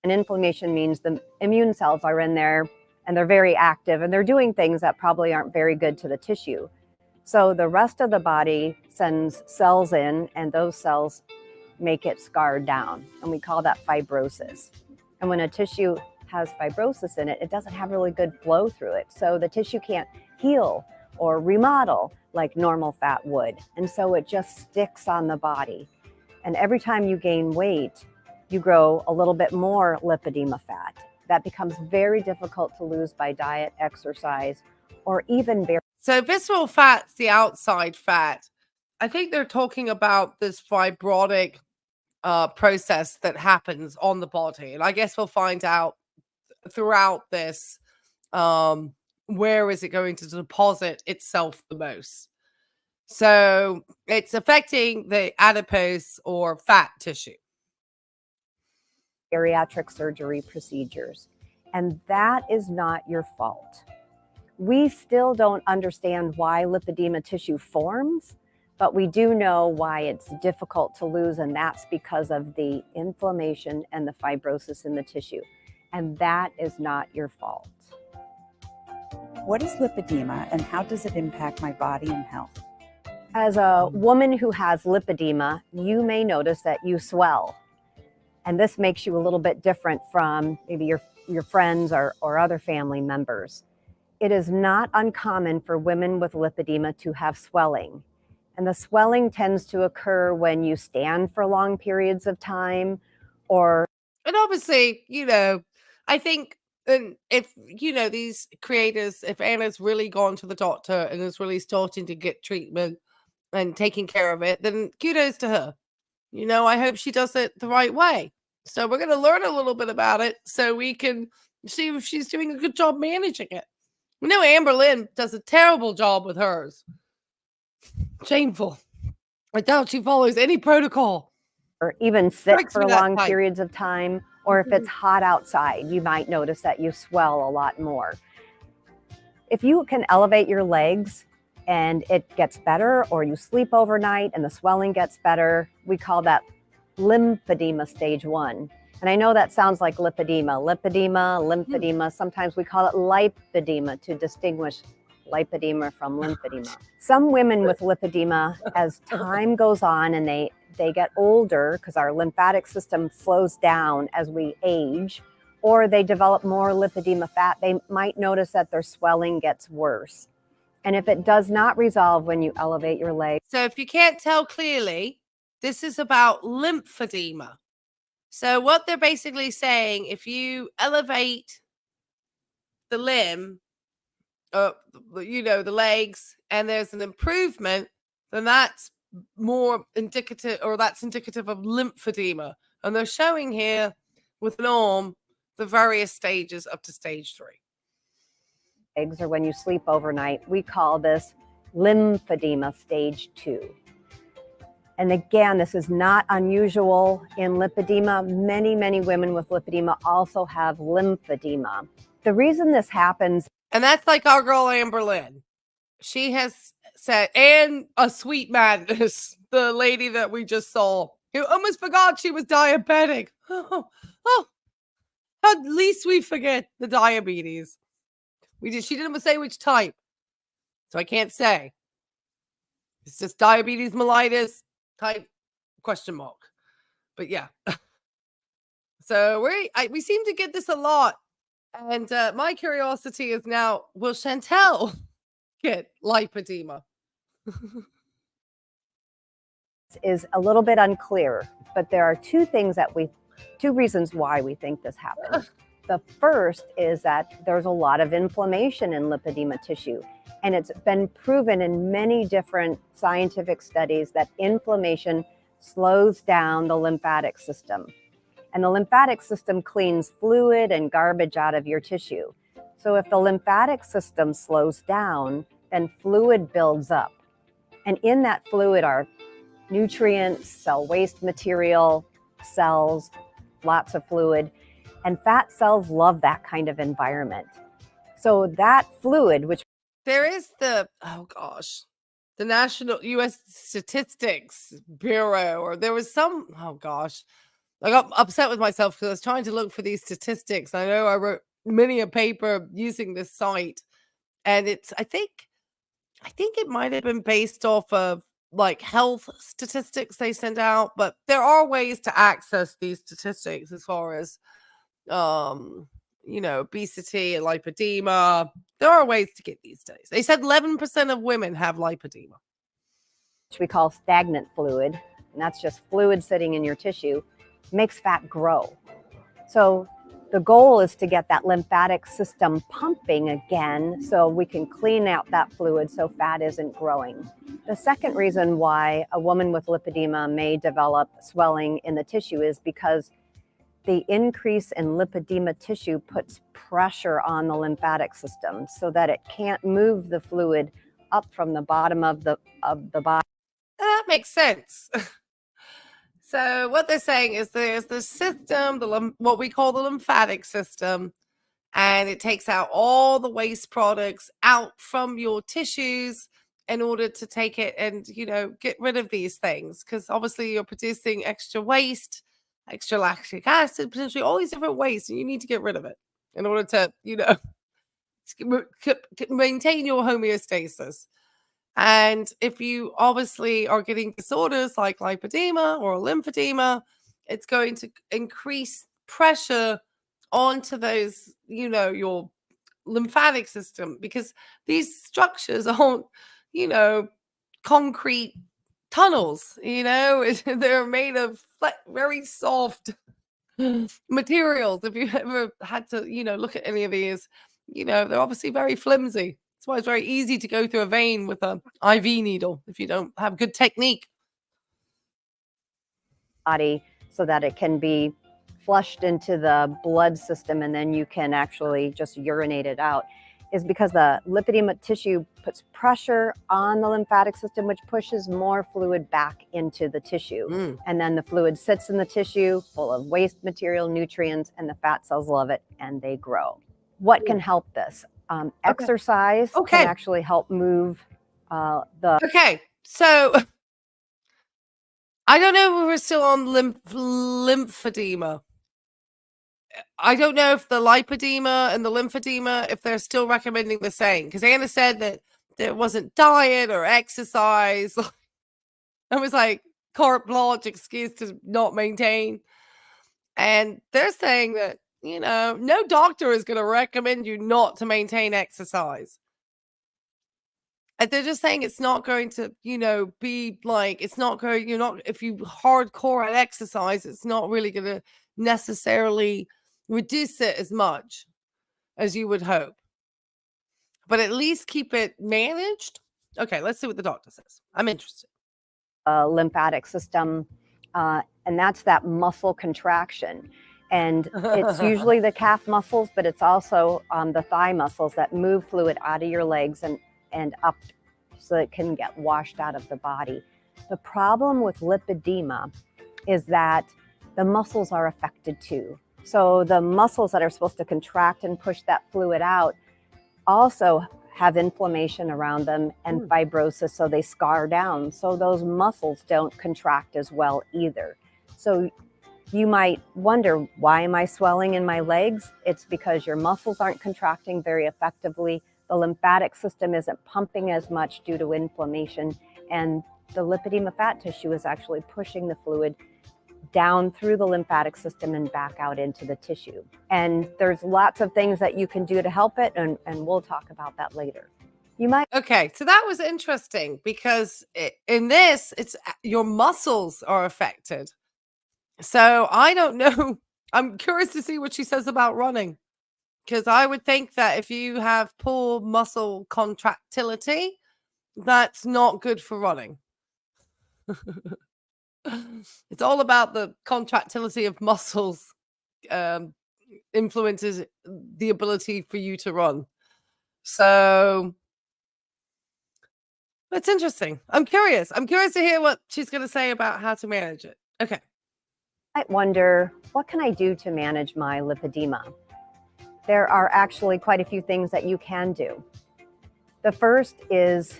And inflammation means the immune cells are in there and they're very active and they're doing things that probably aren't very good to the tissue. So the rest of the body sends cells in, and those cells make it scarred down. And we call that fibrosis. And when a tissue has fibrosis in it, it doesn't have really good flow through it. So the tissue can't heal or remodel like normal fat would. And so it just sticks on the body. And every time you gain weight, you grow a little bit more lipedema fat. That becomes very difficult to lose by diet, exercise, or even So visceral fat's the outside fat. I think they're talking about this fibrotic process that happens on the body. And I guess we'll find out throughout this, where is it going to deposit itself the most. So it's affecting the adipose or fat tissue. Bariatric surgery procedures. And that is not your fault. We still don't understand why lipedema tissue forms, but we do know why it's difficult to lose, and that's because of the inflammation and the fibrosis in the tissue. And that is not your fault. What is lipedema and how does it impact my body and health? As a woman who has lipedema, you may notice that you swell. And this makes you a little bit different from maybe your friends or other family members. It is not uncommon for women with lipedema to have swelling. And the swelling tends to occur when you stand for long periods of time or. And obviously, I think if, these creators, if Anna's really gone to the doctor and is really starting to get treatment and taking care of it, then kudos to her. I hope she does it the right way. So we're going to learn a little bit about it so we can see if she's doing a good job managing it. We know Amber Lynn does a terrible job with hers. Shameful. I doubt she follows any protocol. Or even sit for long periods of time, or if it's hot outside, you might notice that you swell a lot more. If you can elevate your legs and it gets better, or you sleep overnight and the swelling gets better, we call that lymphedema stage 1. And I know that sounds like lymphedema. Sometimes we call it lipedema to distinguish lipedema from lymphedema. Some women with lipedema, as time goes on and they get older, because our lymphatic system slows down as we age, or they develop more lipedema fat, they might notice that their swelling gets worse. And if it does not resolve when you elevate your legs. So if you can't tell clearly, this is about lymphedema. So what they're basically saying, if you elevate the limb, the legs, and there's an improvement, then that's more indicative, or that's indicative of lymphedema. And they're showing here with an arm the various stages up to stage 3. Or when you sleep overnight, we call this lymphedema stage 2. And again, this is not unusual in lipedema. Many, many women with lipedema also have lymphedema. The reason this happens. And that's like our girl Amber Lynn. She has said, and a Sweet Madness, the lady that we just saw, who almost forgot she was diabetic. Oh, at least we forget the diabetes. She didn't say which type, so I can't say. It's just diabetes mellitus type ? But yeah. So we seem to get this a lot. And my curiosity is now, will Chantel get lipedema? Is a little bit unclear, but there are two reasons why we think this happens. The first is that there's a lot of inflammation in lipedema tissue, and it's been proven in many different scientific studies that inflammation slows down the lymphatic system. And the lymphatic system cleans fluid and garbage out of your tissue. So if the lymphatic system slows down, then fluid builds up. And in that fluid are nutrients, cell waste material, cells, lots of fluid. And fat cells love that kind of environment. So that fluid, which there is the National U.S. Statistics Bureau, or there was some, I got upset with myself because I was trying to look for these statistics. I know I wrote many a paper using this site, and I think it might have been based off of like health statistics they send out, but there are ways to access these statistics as far as obesity and lipedema. There are ways to get these studies. They said 11% of women have lipedema, which we call stagnant fluid, and that's just fluid sitting in your tissue, makes fat grow. So The goal is to get that lymphatic system pumping again so we can clean out that fluid so fat isn't growing. The second reason why a woman with lipedema may develop swelling in the tissue is because the increase in lipedema tissue puts pressure on the lymphatic system so that it can't move the fluid up from the bottom of the body. That makes sense. So what they're saying is there's the system, what we call the lymphatic system, and it takes out all the waste products out from your tissues in order to take it and, get rid of these things. Because obviously you're producing extra waste, extra lactic acid, potentially all these different waste, and you need to get rid of it in order to, maintain your homeostasis. And if you obviously are getting disorders like lipedema or lymphedema, it's going to increase pressure onto those, your lymphatic system, because these structures aren't, concrete tunnels, they're made of very soft materials. If you ever had to, look at any of these, they're obviously very flimsy. That's why it's very easy to go through a vein with an IV needle if you don't have good technique. Body so that it can be flushed into the blood system and then you can actually just urinate it out, is because the lipedema tissue puts pressure on the lymphatic system, which pushes more fluid back into the tissue. And then the fluid sits in the tissue full of waste material, nutrients, and the fat cells love it and they grow. What can help this? Exercise can actually help move the... Okay, so I don't know if we're still on lymphedema. I don't know if the lipedema and the lymphedema, if they're still recommending the same. Because Anna said that there wasn't diet or exercise. It was like carte blanche excuse to not maintain. And they're saying that, no doctor is going to recommend you not to maintain exercise. And they're just saying it's not going to, be like, it's not going, if you hardcore at exercise, it's not really going to necessarily reduce it as much as you would hope. But at least keep it managed. Okay, let's see what the doctor says. I'm interested. Lymphatic system, and that's that muscle contraction. And it's usually the calf muscles, but it's also the thigh muscles that move fluid out of your legs and up so it can get washed out of the body. The problem with lipedema is that the muscles are affected too. So the muscles that are supposed to contract and push that fluid out also have inflammation around them and fibrosis, so they scar down. So those muscles don't contract as well either. So you might wonder, why am I swelling in my legs? It's because your muscles aren't contracting very effectively. The lymphatic system isn't pumping as much due to inflammation, and the lipedema fat tissue is actually pushing the fluid down through the lymphatic system and back out into the tissue. And there's lots of things that you can do to help it, and we'll talk about that later. You might... Okay, so that was interesting because in this, it's your muscles are affected. So I don't know. I'm curious to see what she says about running, because I would think that if you have poor muscle contractility, that's not good for running. It's all about the contractility of muscles influences the ability for you to run. So that's interesting. I'm curious to hear what she's going to say about how to manage it. Okay. I wonder, what can I do to manage my lipedema? There are actually quite a few things that you can do. The first is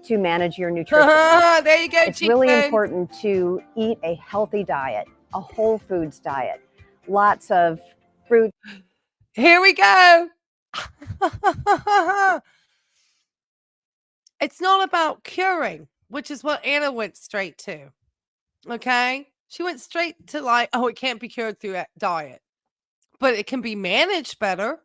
to manage your nutrition. There you go. It's really important to eat a healthy diet, a whole foods diet, lots of fruit. Here we go. It's not about curing, which is what Anna went straight to. Okay? She went straight to like, oh, it can't be cured through diet, but it can be managed better.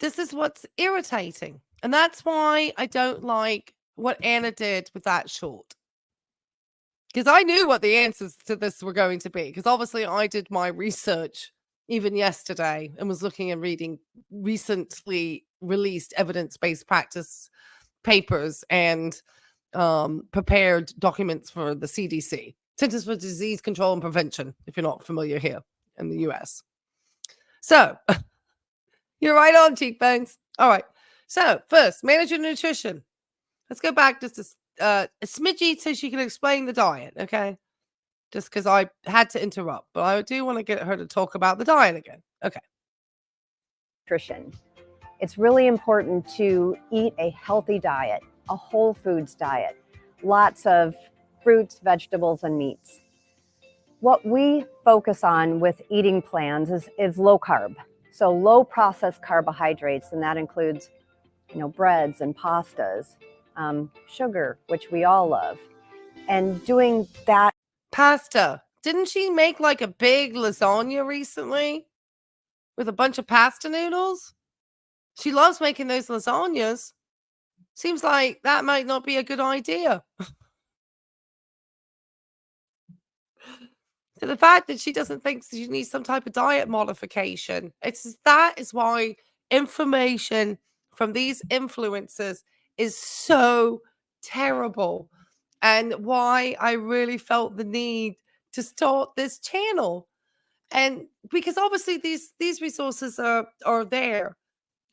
This is what's irritating. And that's why I don't like what Anna did with that short. because I knew what the answers to this were going to be. Because obviously, I did my research even yesterday and was looking and reading recently released evidence-based practice papers and prepared documents for the CDC, Centers for Disease Control and Prevention, if you're not familiar here in the US. So you're right on, cheekbones. All right. So first, manage your nutrition. Let's go back just a smidgy so she can explain the diet, okay? Just because I had to interrupt, but I do want to get her to talk about the diet again. Okay. Nutrition. It's really important to eat a healthy diet, a whole foods diet, lots of fruits, vegetables, and meats. What we focus on with eating plans is low carb. So low processed carbohydrates, and that includes, breads and pastas, sugar, which we all love. And doing that. Pasta. Didn't she make like a big lasagna recently with a bunch of pasta noodles? She loves making those lasagnas. Seems like that might not be a good idea. So the fact that she doesn't think she needs some type of diet modification, that is why information from these influencers is so terrible, and why I really felt the need to start this channel. And because obviously these resources are there,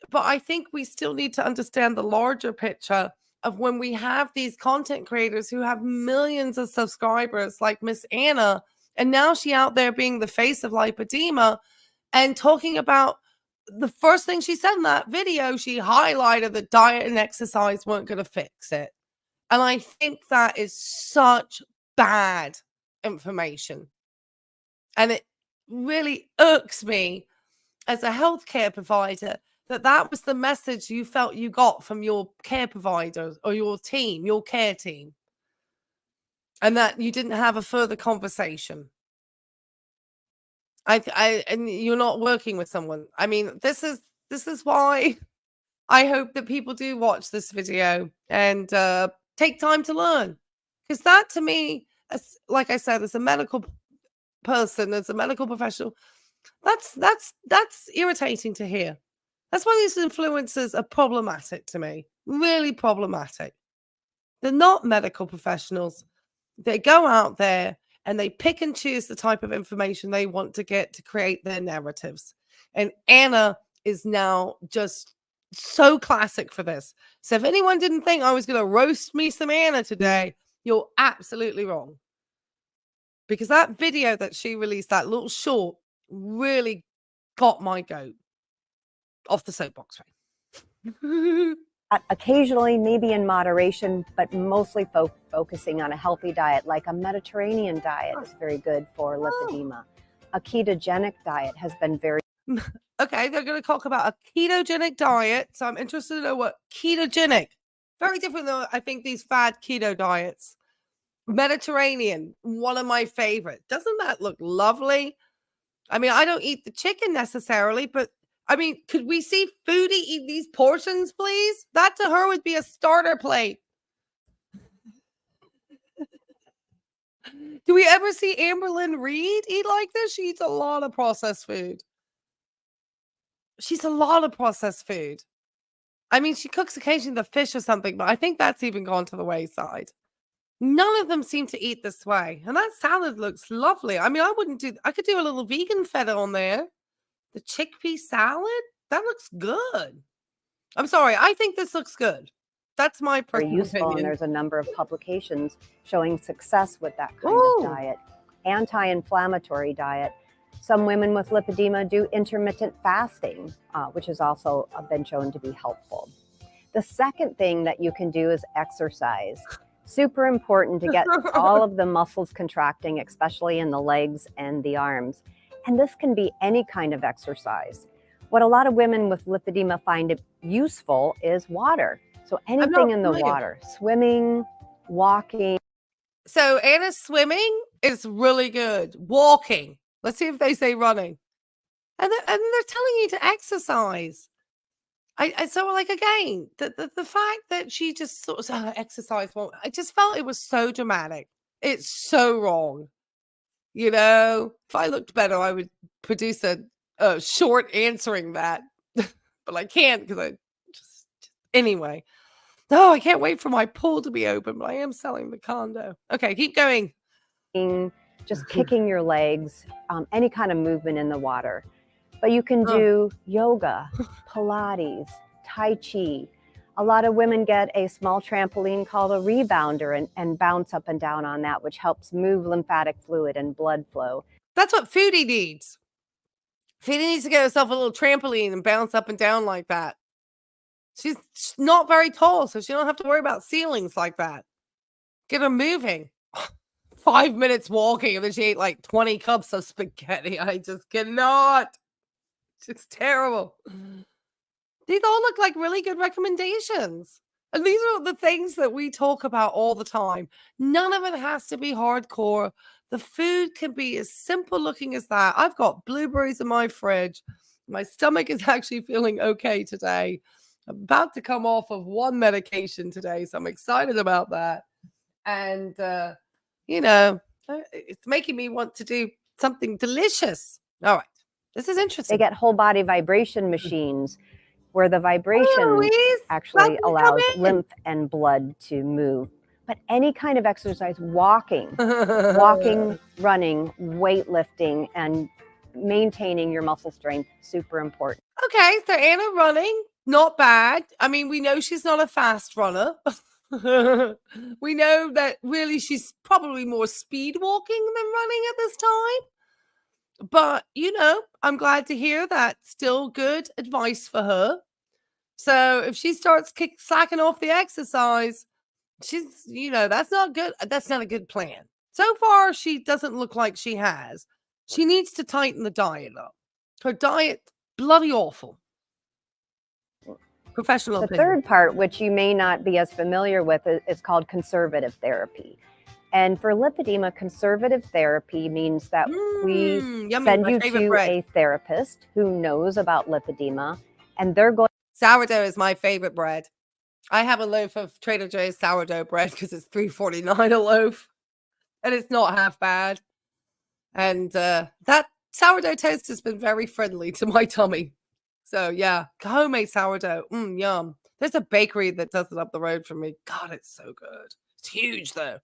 but I think we still need to understand the larger picture of when we have these content creators who have millions of subscribers like Miss Anna, and now she out there being the face of lipedema and talking about the first thing she said in that video, she highlighted that diet and exercise weren't going to fix it. And I think that is such bad information. And it really irks me as a healthcare provider that was the message you felt you got from your care providers or your team, your care team, and that you didn't have a further conversation. And you're not working with someone. I mean, this is why I hope that people do watch this video and take time to learn, because that to me, like I said, as a medical person, as a medical professional, that's irritating to hear. That's why these influencers are problematic to me. Really problematic. They're not medical professionals. They go out there and they pick and choose the type of information they want to get to create their narratives. And Anna is now just so classic for this. So if anyone didn't think I was going to roast me some Anna today, you're absolutely wrong. Because that video that she released, that little short, really got my goat off the soapbox. Occasionally, maybe in moderation, but mostly focusing on a healthy diet, like a Mediterranean diet is very good for lipedema. A ketogenic diet has been very... Okay, they're going to talk about a ketogenic diet. So I'm interested to know what ketogenic, very different than I think these fad keto diets. Mediterranean, one of my favorites. Doesn't that look lovely? I mean, I don't eat the chicken necessarily, but I mean, could we see Foodie eat these portions, please? That to her would be a starter plate. Do we ever see Amberlynn Reed eat like this? She eats a lot of processed food. She's a lot of processed food. I mean, she cooks occasionally the fish or something, but I think that's even gone to the wayside. None of them seem to eat this way. And that salad looks lovely. I mean, I could do a little vegan feta on there. The chickpea salad? That looks good. I'm sorry. I think this looks good. That's my very personal useful, opinion. and there's a number of publications showing success with that kind of diet. Anti-inflammatory diet. Some women with lipedema do intermittent fasting, which has also been shown to be helpful. The second thing that you can do is exercise. Super important to get all of the muscles contracting, especially in the legs and the arms. And this can be any kind of exercise. What a lot of women with lipedema find it useful is water. So anything in the water, swimming, walking. So Anna's swimming is really good. Walking. Let's see if they say running. And they're telling you to exercise. So like, again, the fact that she just sort of exercise, I just felt it was so dramatic. It's so wrong. You know, if I looked better, I would produce a short answering that, but I can't because I just anyway. No, I can't wait for my pool to be open, but I am selling the condo. Okay, keep going. Just kicking your legs, any kind of movement in the water. But you can do yoga, Pilates, Tai Chi. A lot of women get a small trampoline called a rebounder and bounce up and down on that, which helps move lymphatic fluid and blood flow. That's what Foodie needs. Foodie needs to get herself a little trampoline and bounce up and down like that. She's not very tall, so she don't have to worry about ceilings like that. Get her moving. 5 minutes walking, and then she ate like 20 cups of spaghetti. I just cannot. It's terrible. These all look like really good recommendations. And these are the things that we talk about all the time. None of it has to be hardcore. The food can be as simple looking as that. I've got blueberries in my fridge. My stomach is actually feeling okay today. I'm about to come off of one medication today, so I'm excited about that. And, you know, it's making me want to do something delicious. All right. This is interesting. They get whole body vibration machines where the vibration Louise, actually welcome allows in. lymph and blood to move. But any kind of exercise, walking, running, weightlifting, and maintaining your muscle strength, super important. Okay, so Anna running, not bad. I mean, we know she's not a fast runner. We know that really she's probably more speed walking than running at this time. But, you know, I'm glad to hear that. Still good advice for her. So if she starts slacking off the exercise, she's, you know, that's not good. That's not a good plan. So far, she doesn't look like she has. She needs to tighten the diet up. Her diet, bloody awful. Professional The opinion. third part, which you may not be as familiar with, is called conservative therapy. And for lipedema, conservative therapy means that we yummy, send my you favorite to bread. a therapist who knows about lipedema, and they're going. Sourdough is my favorite bread. I have a loaf of Trader Joe's sourdough bread because it's $3.49 a loaf, and it's not half bad. And that sourdough toast has been very friendly to my tummy. So yeah, homemade sourdough, yum. There's a bakery that does it up the road from me. God, it's so good. It's huge though.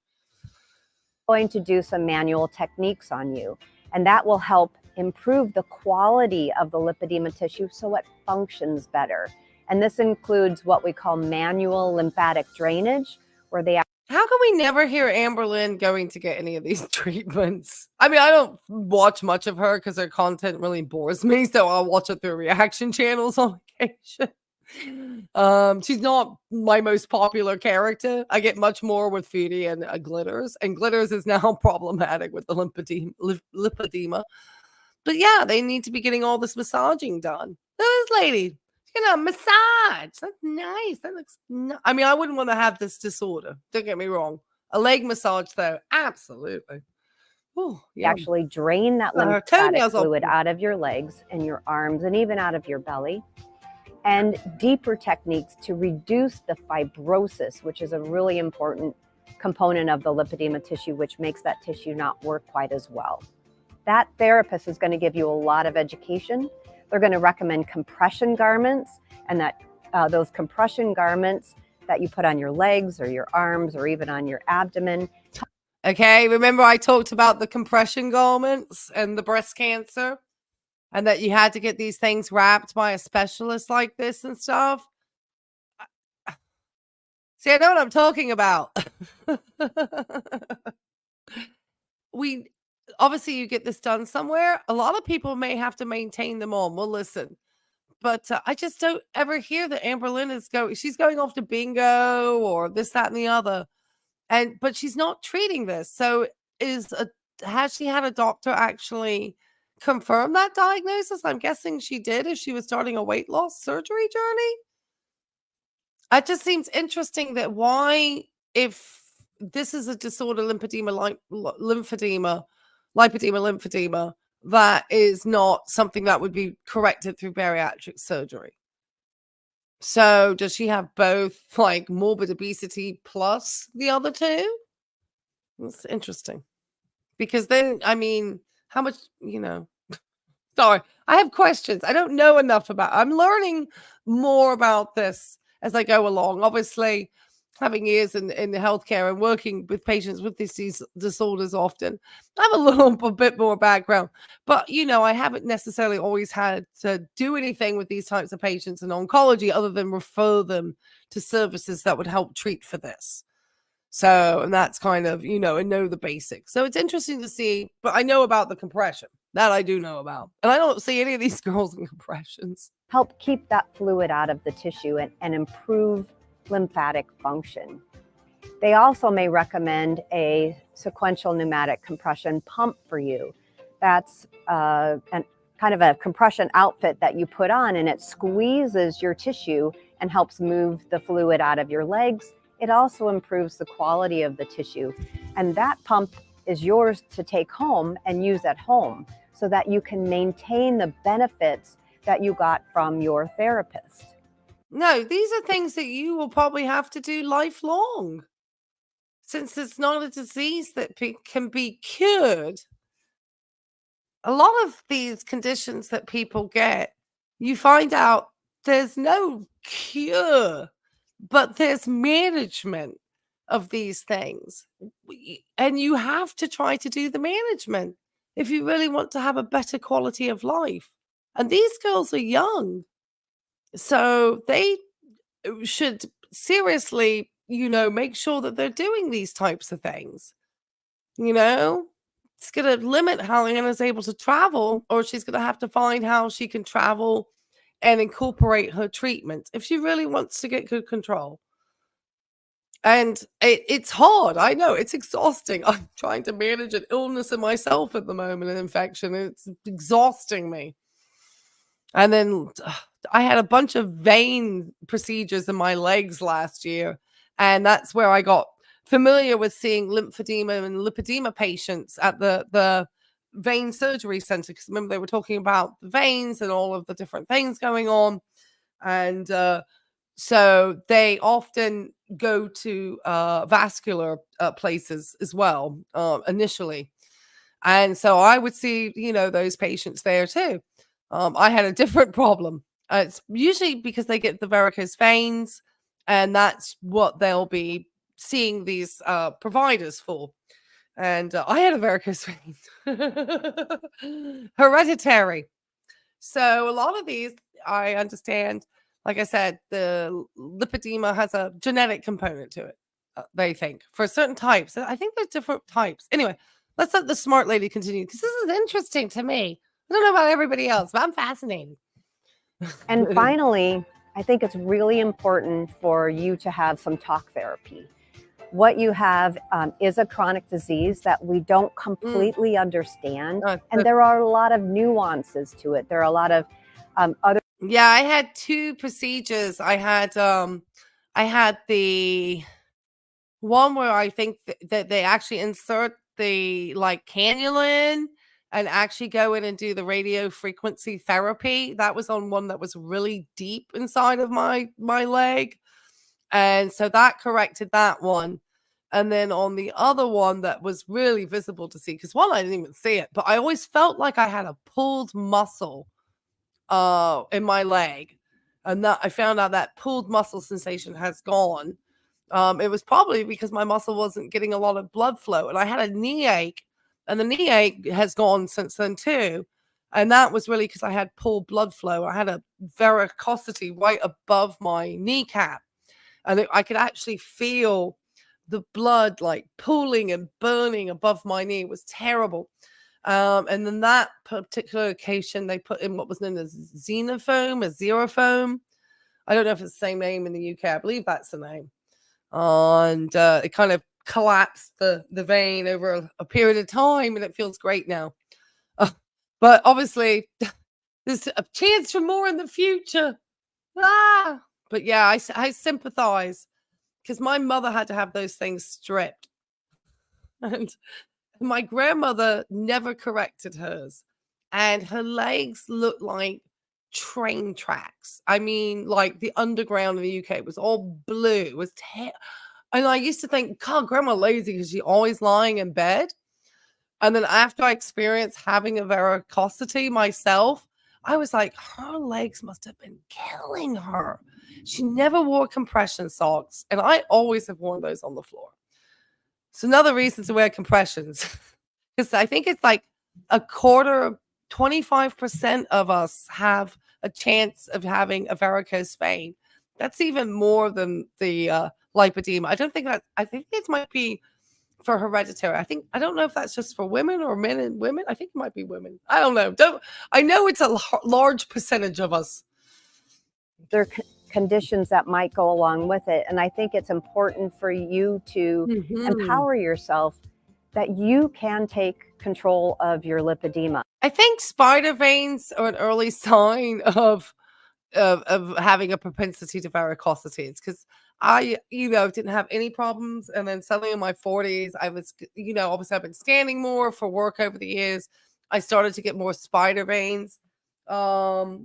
Going to do some manual techniques on you, and that will help improve the quality of the lipedema tissue so it functions better. And this includes what we call manual lymphatic drainage, where they. How can we never hear Amberlynn going to get any of these treatments? I mean, I don't watch much of her because her content really bores me, so I'll watch it through reaction channels on occasion. She's not my most popular character. I get much more with Foodie and Glitters, and Glitters is now problematic with the lipedema. But yeah, they need to be getting all this massaging done. This lady, massage. That's nice. That looks I mean, I wouldn't want to have this disorder. Don't get me wrong. A leg massage, though, absolutely. Ooh, actually drain that lymphatic fluid out of your legs and your arms and even out of your belly. And deeper techniques to reduce the fibrosis, which is a really important component of the lipedema tissue, which makes that tissue not work quite as well. That therapist is going to give you a lot of education. They're going to recommend compression garments, and that those compression garments that you put on your legs or your arms or even on your abdomen. Okay, remember I talked about the compression garments and the breast cancer, and that you had to get these things wrapped by a specialist like this and stuff? See, I know what I'm talking about. Obviously, you get this done somewhere. A lot of people may have to maintain them on. Well, listen. But I just don't ever hear that Amberlynn is going. She's going off to bingo or this, that, and the other. But she's not treating this. So has she had a doctor actually confirm that diagnosis? I'm guessing she did if she was starting a weight loss surgery journey. It just seems interesting that if this is a disorder, lipedema, that is not something that would be corrected through bariatric surgery. So does she have both like morbid obesity plus the other two? It's interesting because then, I mean, how much, you know, sorry, I have questions. I don't know enough about. I'm learning more about this as I go along. Obviously, having years in healthcare and working with patients with these disorders often, I have a little bit more background. But you know, I haven't necessarily always had to do anything with these types of patients in oncology other than refer them to services that would help treat for this. So, and that's kind of, you know, and know the basics. So it's interesting to see, but I know about the compression. That I do know about. And I don't see any of these girls in compressions. Help keep that fluid out of the tissue and improve lymphatic function. They also may recommend a sequential pneumatic compression pump for you. That's kind of a compression outfit that you put on, and it squeezes your tissue and helps move the fluid out of your legs. It also improves the quality of the tissue. And that pump is yours to take home and use at home so that you can maintain the benefits that you got from your therapist. No, these are things that you will probably have to do lifelong. Since it's not a disease that can be cured, a lot of these conditions that people get, you find out there's no cure, but there's management of these things. And you have to try to do the management if you really want to have a better quality of life. And these girls are young. So they should seriously, you know, make sure that they're doing these types of things. You know, it's going to limit how Anna's able to travel, or she's going to have to find how she can travel and incorporate her treatment if she really wants to get good control. And it's hard. I know it's exhausting. I'm trying to manage an illness in myself at the moment, an infection. It's exhausting me. And then I had a bunch of vein procedures in my legs last year. And that's where I got familiar with seeing lymphedema and lipedema patients at the vein surgery center. Because remember, they were talking about the veins and all of the different things going on. And so they often go to vascular places as well initially. And so I would see, you know, those patients there too. I had a different problem. It's usually because they get the varicose veins, and that's what they'll be seeing these providers for. And I had a varicose vein, hereditary. So a lot of these, I understand, like I said, the lipedema has a genetic component to it. They think for certain types. I think there's different types. Anyway, let's let the smart lady continue because this is interesting to me. I don't know about everybody else, but I'm fascinated. And finally, I think it's really important for you to have some talk therapy. What you have is a chronic disease that we don't completely understand. And there are a lot of nuances to it. There are a lot of other. Yeah, I had 2 procedures. I had the one where I think that they actually insert the like cannula in and actually go in and do the radio frequency therapy. That was on one that was really deep inside of my leg. And so that corrected that one. And then on the other one that was really visible to see, because one, I didn't even see it, but I always felt like I had a pulled muscle in my leg. And that I found out that pulled muscle sensation has gone. It was probably because my muscle wasn't getting a lot of blood flow. And I had a knee ache, and the knee ache has gone since then too. And that was really because I had poor blood flow. I had a varicosity right above my kneecap. And I could actually feel the blood like pooling and burning above my knee. It was terrible. And then that particular occasion, they put in what was known as xenofoam, a xerofoam. I don't know if it's the same name in the UK. I believe that's the name. And it kind of collapsed the vein over a period of time, and it feels great now. But obviously, there's a chance for more in the future. But yeah, I sympathize because my mother had to have those things stripped. And my grandmother never corrected hers. And her legs looked like train tracks. I mean, like the underground in the UK was all blue. It was And I used to think, God, grandma lazy because she's always lying in bed. And then after I experienced having a varicosity myself, I was like, her legs must have been killing her. She never wore compression socks. And I always have worn those on the floor. It's another reason to wear compressions. Because I think it's like a quarter, 25% of us have a chance of having a varicose vein. That's even more than the lipedema. I think it might be for hereditary. I don't know if that's just for women or men and women. I think it might be women. I don't know. I know it's a large percentage of us. There are conditions that might go along with it. And I think it's important for you to empower yourself that you can take control of your lipedema. I think spider veins are an early sign of having a propensity to varicosities, because I, didn't have any problems. And then suddenly in my 40s, I was, obviously I've been standing more for work over the years. I started to get more spider veins, but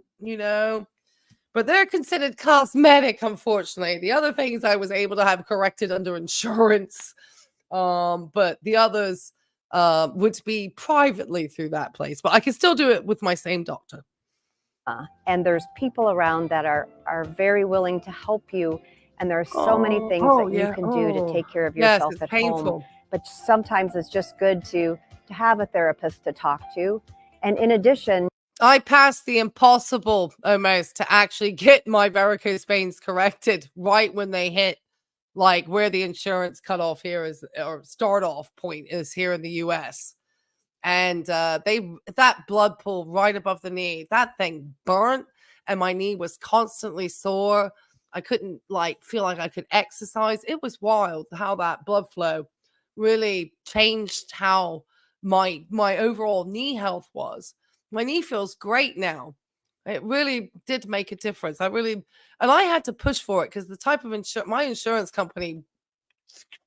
they're considered cosmetic, unfortunately. The other things I was able to have corrected under insurance, but the others would be privately through that place. But I can still do it with my same doctor. And there's people around that are very willing to help you. And there are so many things that you can do to take care of yourself at home. But sometimes it's just good to have a therapist to talk to. And in addition, I passed the impossible almost to actually get my varicose veins corrected right when they hit like where the insurance cutoff here is, or start off point is here in the US. And that blood pool right above the knee, that thing burnt, and my knee was constantly sore. I couldn't feel like I could exercise. It was wild how that blood flow really changed how my overall knee health was. My knee feels great now. It really did make a difference. And I had to push for it because the type of my insurance company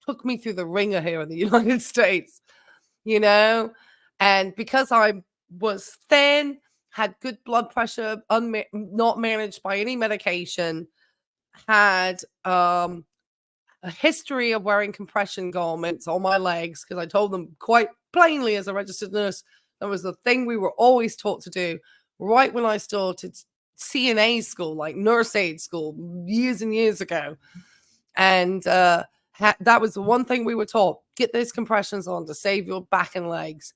took me through the ringer here in the United States, and because I was thin, had good blood pressure, not managed by any medication, had a history of wearing compression garments on my legs, because I told them quite plainly as a registered nurse, that was the thing we were always taught to do right when I started CNA school, like nurse aid school, years and years ago. And that was the one thing we were taught: get those compressions on to save your back and legs.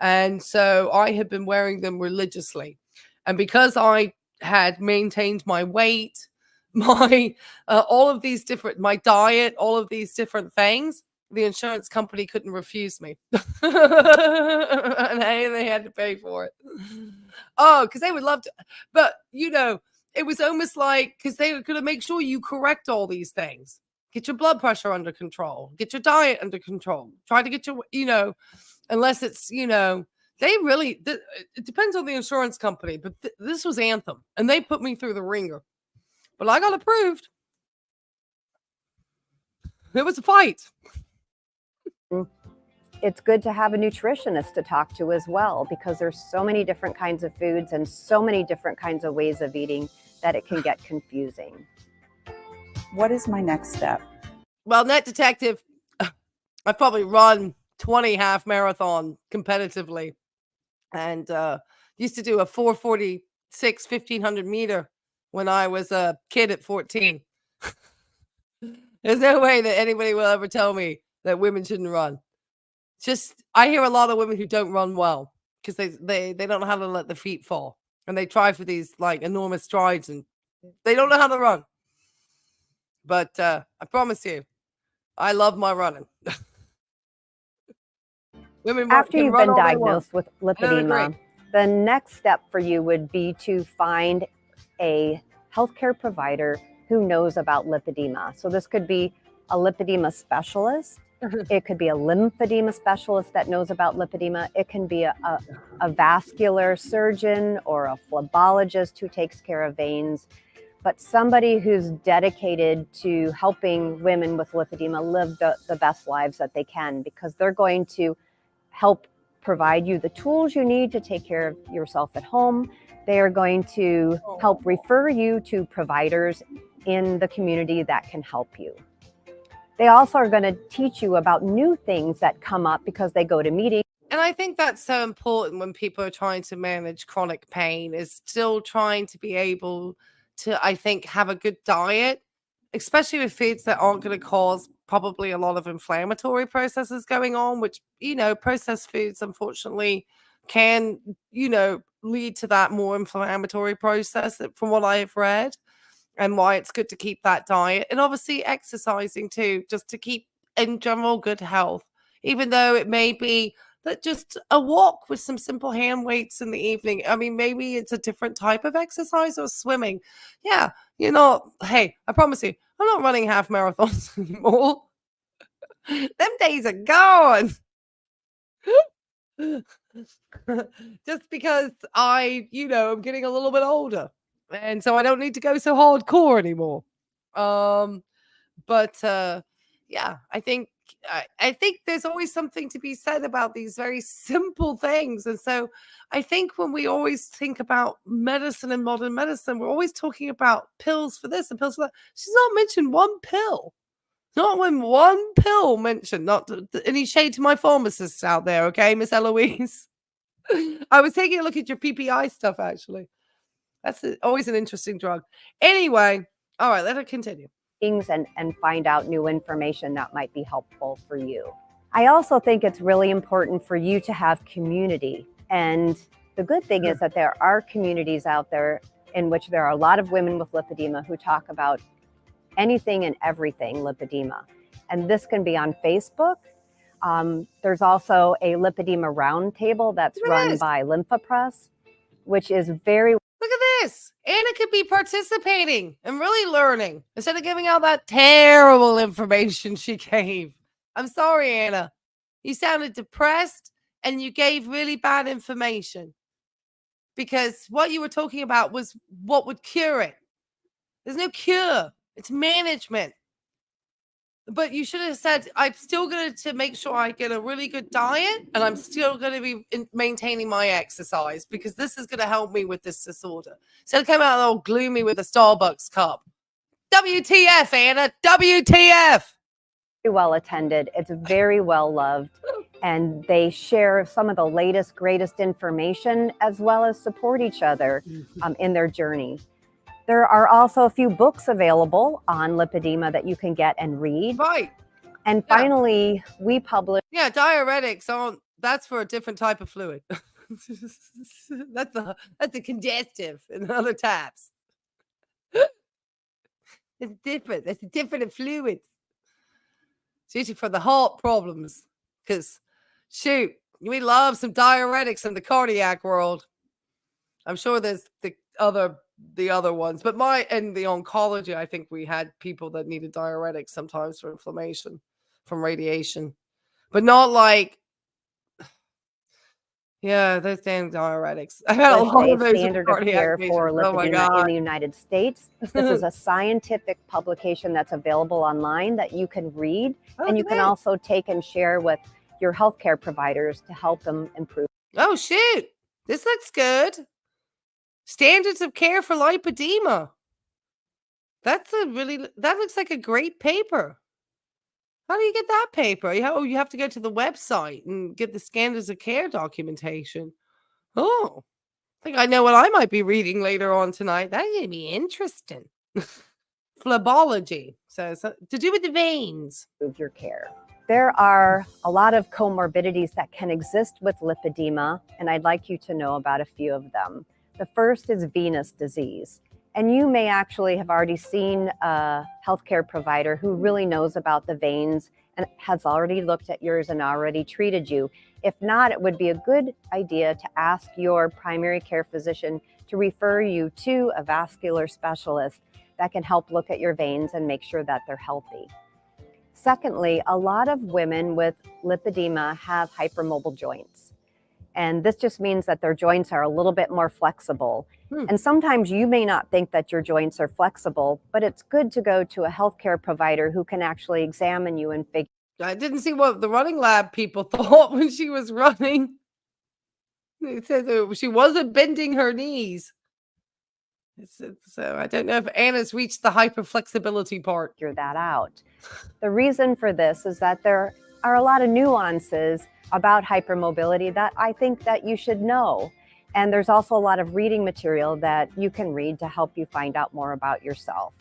And so I had been wearing them religiously. And because I had maintained my weight, my all of these different, my diet, all of these different things, the insurance company couldn't refuse me. And they had to pay for it. Oh, because they would love to. But, it was almost like, because they were going to make sure you correct all these things. Get your blood pressure under control. Get your diet under control. Try to get your, unless it's, they really, it depends on the insurance company. But this was Anthem. And they put me through the ringer. But I got approved. It was a fight. it's good to have a nutritionist to talk to as well, because there's so many different kinds of foods and so many different kinds of ways of eating that it can get confusing. What is my next step? Well, Net Detective, I've probably run 20 half marathon competitively, and used to do a 4:46 1500 meter when I was a kid at 14. There's no way that anybody will ever tell me that women shouldn't run. Just, I hear a lot of women who don't run well because they don't know how to let the feet fall, and they try for these like enormous strides and they don't know how to run. But I promise you, I love my running. Women After can you've run been all they want. diagnosed with I agree. lipedema, the next step for you would be to find a healthcare provider who knows about lipedema. So this could be a lipedema specialist. It could be a lymphedema specialist that knows about lipedema. It can be a vascular surgeon or a phlebologist who takes care of veins, but somebody who's dedicated to helping women with lipedema live the best lives that they can, because they're going to help provide you the tools you need to take care of yourself at home. They are going to help refer you to providers in the community that can help you. They also are going to teach you about new things that come up because they go to meetings. And I think that's so important when people are trying to manage chronic pain, is still trying to be able to, I think, have a good diet, especially with foods that aren't going to cause probably a lot of inflammatory processes going on, which, processed foods, unfortunately, can, lead to that more inflammatory process from what I've read, and why it's good to keep that diet. And obviously exercising too, just to keep in general good health, even though it may be that just a walk with some simple hand weights in the evening. I mean, maybe it's a different type of exercise, or swimming. Yeah, hey, I promise you, I'm not running half marathons anymore. Them days are gone. Just because I'm getting a little bit older, and so I don't need to go so hardcore anymore. But yeah, I think there's always something to be said about these very simple things. And so I think when we always think about medicine and modern medicine, we're always talking about pills for this and pills for that. She's not mentioned one pill. Not when one pill mentioned. Not any shade to my pharmacists out there, okay, Miss Eloise? I was taking a look at your PPI stuff, actually. That's always an interesting drug. Anyway, all right, let her continue. And find out new information that might be helpful for you. I also think it's really important for you to have community. And the good thing is that there are communities out there in which there are a lot of women with lipedema who talk about anything and everything lipedema. And this can be on Facebook. There's also a lipedema roundtable that's run by LymphaPress, which is very... Look at this. Anna could be participating and really learning instead of giving out that terrible information she gave. I'm sorry, Anna. You sounded depressed and you gave really bad information, because what you were talking about was what would cure it. There's no cure. It's management. But you should have said, I'm still going to make sure I get a really good diet, and I'm still going to be maintaining my exercise, because this is going to help me with this disorder. So it came out all gloomy with a Starbucks cup. WTF, Anna? WTF? Very well attended. It's very well loved. And they share some of the latest, greatest information, as well as support each other in their journey. There are also a few books available on lipedema that you can get and read. Right. And finally, we publish... Yeah, diuretics that's for a different type of fluid. that's the congestive in other types. It's different. It's a different fluid. It's usually for the heart problems. Because, shoot, we love some diuretics in the cardiac world. I'm sure there's the other ones, but in the oncology, I think we had people that needed diuretics sometimes for inflammation from radiation, but not like, yeah, those damn diuretics. I've had a lot of those standard of care for lipedema in the United States. This is a scientific publication that's available online that you can read, and you can also take and share with your healthcare providers to help them improve. Oh, shoot. This looks good. Standards of care for lipedema. That looks like a great paper. How do you get that paper? You have to go to the website and get the standards of care documentation. Oh, I think I know what I might be reading later on tonight. That's going to be interesting. Phlebology. So to do with the veins. Improve your care. There are a lot of comorbidities that can exist with lipedema, and I'd like you to know about a few of them. The first is venous disease. And you may actually have already seen a healthcare provider who really knows about the veins and has already looked at yours and already treated you. If not, it would be a good idea to ask your primary care physician to refer you to a vascular specialist that can help look at your veins and make sure that they're healthy. Secondly, a lot of women with lipedema have hypermobile joints. And this just means that their joints are a little bit more flexible. And sometimes you may not think that your joints are flexible, but it's good to go to a healthcare provider who can actually examine you and figure. I didn't see what the running lab people thought when she was running. It said she wasn't bending her knees. So I don't know if Anna's reached the hyperflexibility part. Figure that out. The reason for this is that there are a lot of nuances about hypermobility that I think that you should know. And there's also a lot of reading material that you can read to help you find out more about yourself.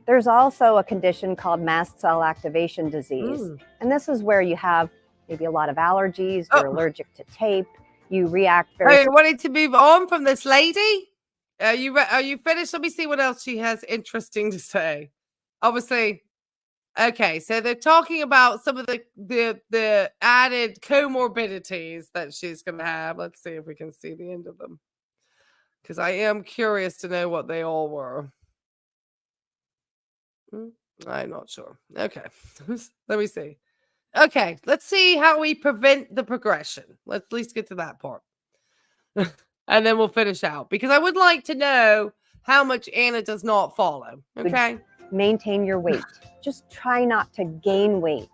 There's also a condition called mast cell activation disease. And this is where you have maybe a lot of allergies, you're allergic to tape, you react very... Are you wanting to move on from this lady? Are you finished? Let me see what else she has interesting to say. Obviously, okay, so they're talking about some of the added comorbidities that she's going to have. Let's see if we can see the end of them, because I am curious to know what they all were. I'm not sure. Okay, let me see. Okay, let's see how we prevent the progression. Let's at least get to that part. And then we'll finish out, because I would like to know how much Anna does not follow. Okay. Maintain your weight. Just try not to gain weight.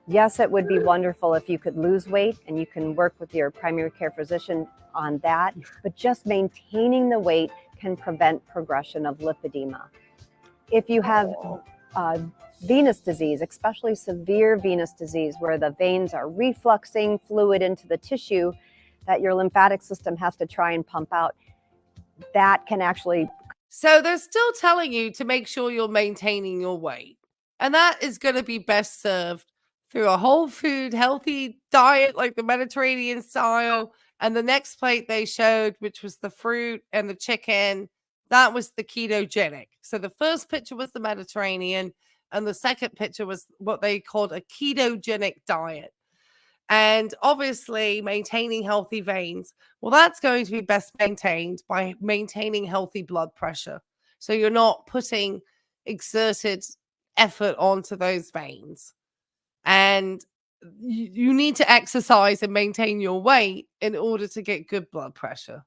Yes, it would be wonderful if you could lose weight, and you can work with your primary care physician on that, but just maintaining the weight can prevent progression of lipedema. If you have venous disease, especially severe venous disease, where the veins are refluxing fluid into the tissue that your lymphatic system has to try and pump out, that can actually... So they're still telling you to make sure you're maintaining your weight. And that is going to be best served through a whole food, healthy diet, like the Mediterranean style. And the next plate they showed, which was the fruit and the chicken, that was the ketogenic. So the first picture was the Mediterranean, and the second picture was what they called a ketogenic diet. And obviously maintaining healthy veins, well, that's going to be best maintained by maintaining healthy blood pressure. So you're not putting exerted effort onto those veins. And you need to exercise and maintain your weight in order to get good blood pressure,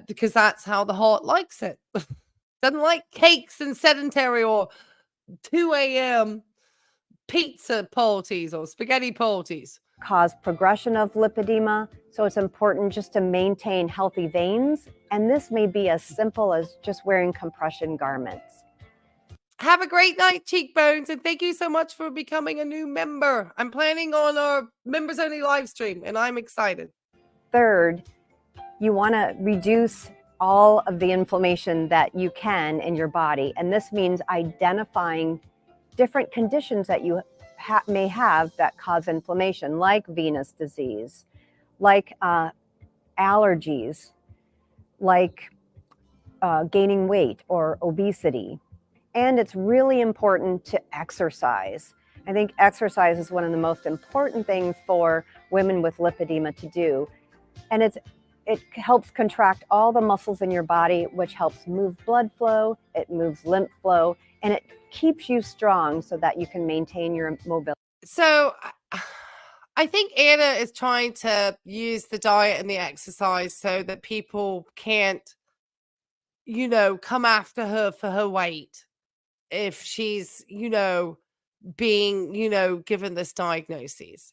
because that's how the heart likes it. Doesn't like cakes and sedentary or 2 a.m. pizza parties or spaghetti parties. Cause progression of lipedema. So it's important just to maintain healthy veins. And this may be as simple as just wearing compression garments. Have a great night, Cheekbones, and thank you so much for becoming a new member. I'm planning on our members only live stream, and I'm excited. Third, you want to reduce all of the inflammation that you can in your body. And this means identifying different conditions that you may have that cause inflammation, like venous disease, like allergies, like gaining weight or obesity. And it's really important to exercise. I think exercise is one of the most important things for women with lipedema to do. And it helps contract all the muscles in your body, which helps move blood flow, it moves lymph flow, and it keeps you strong so that you can maintain your mobility. So I think Anna is trying to use the diet and the exercise so that people can't, come after her for her weight if she's, being, given this diagnosis.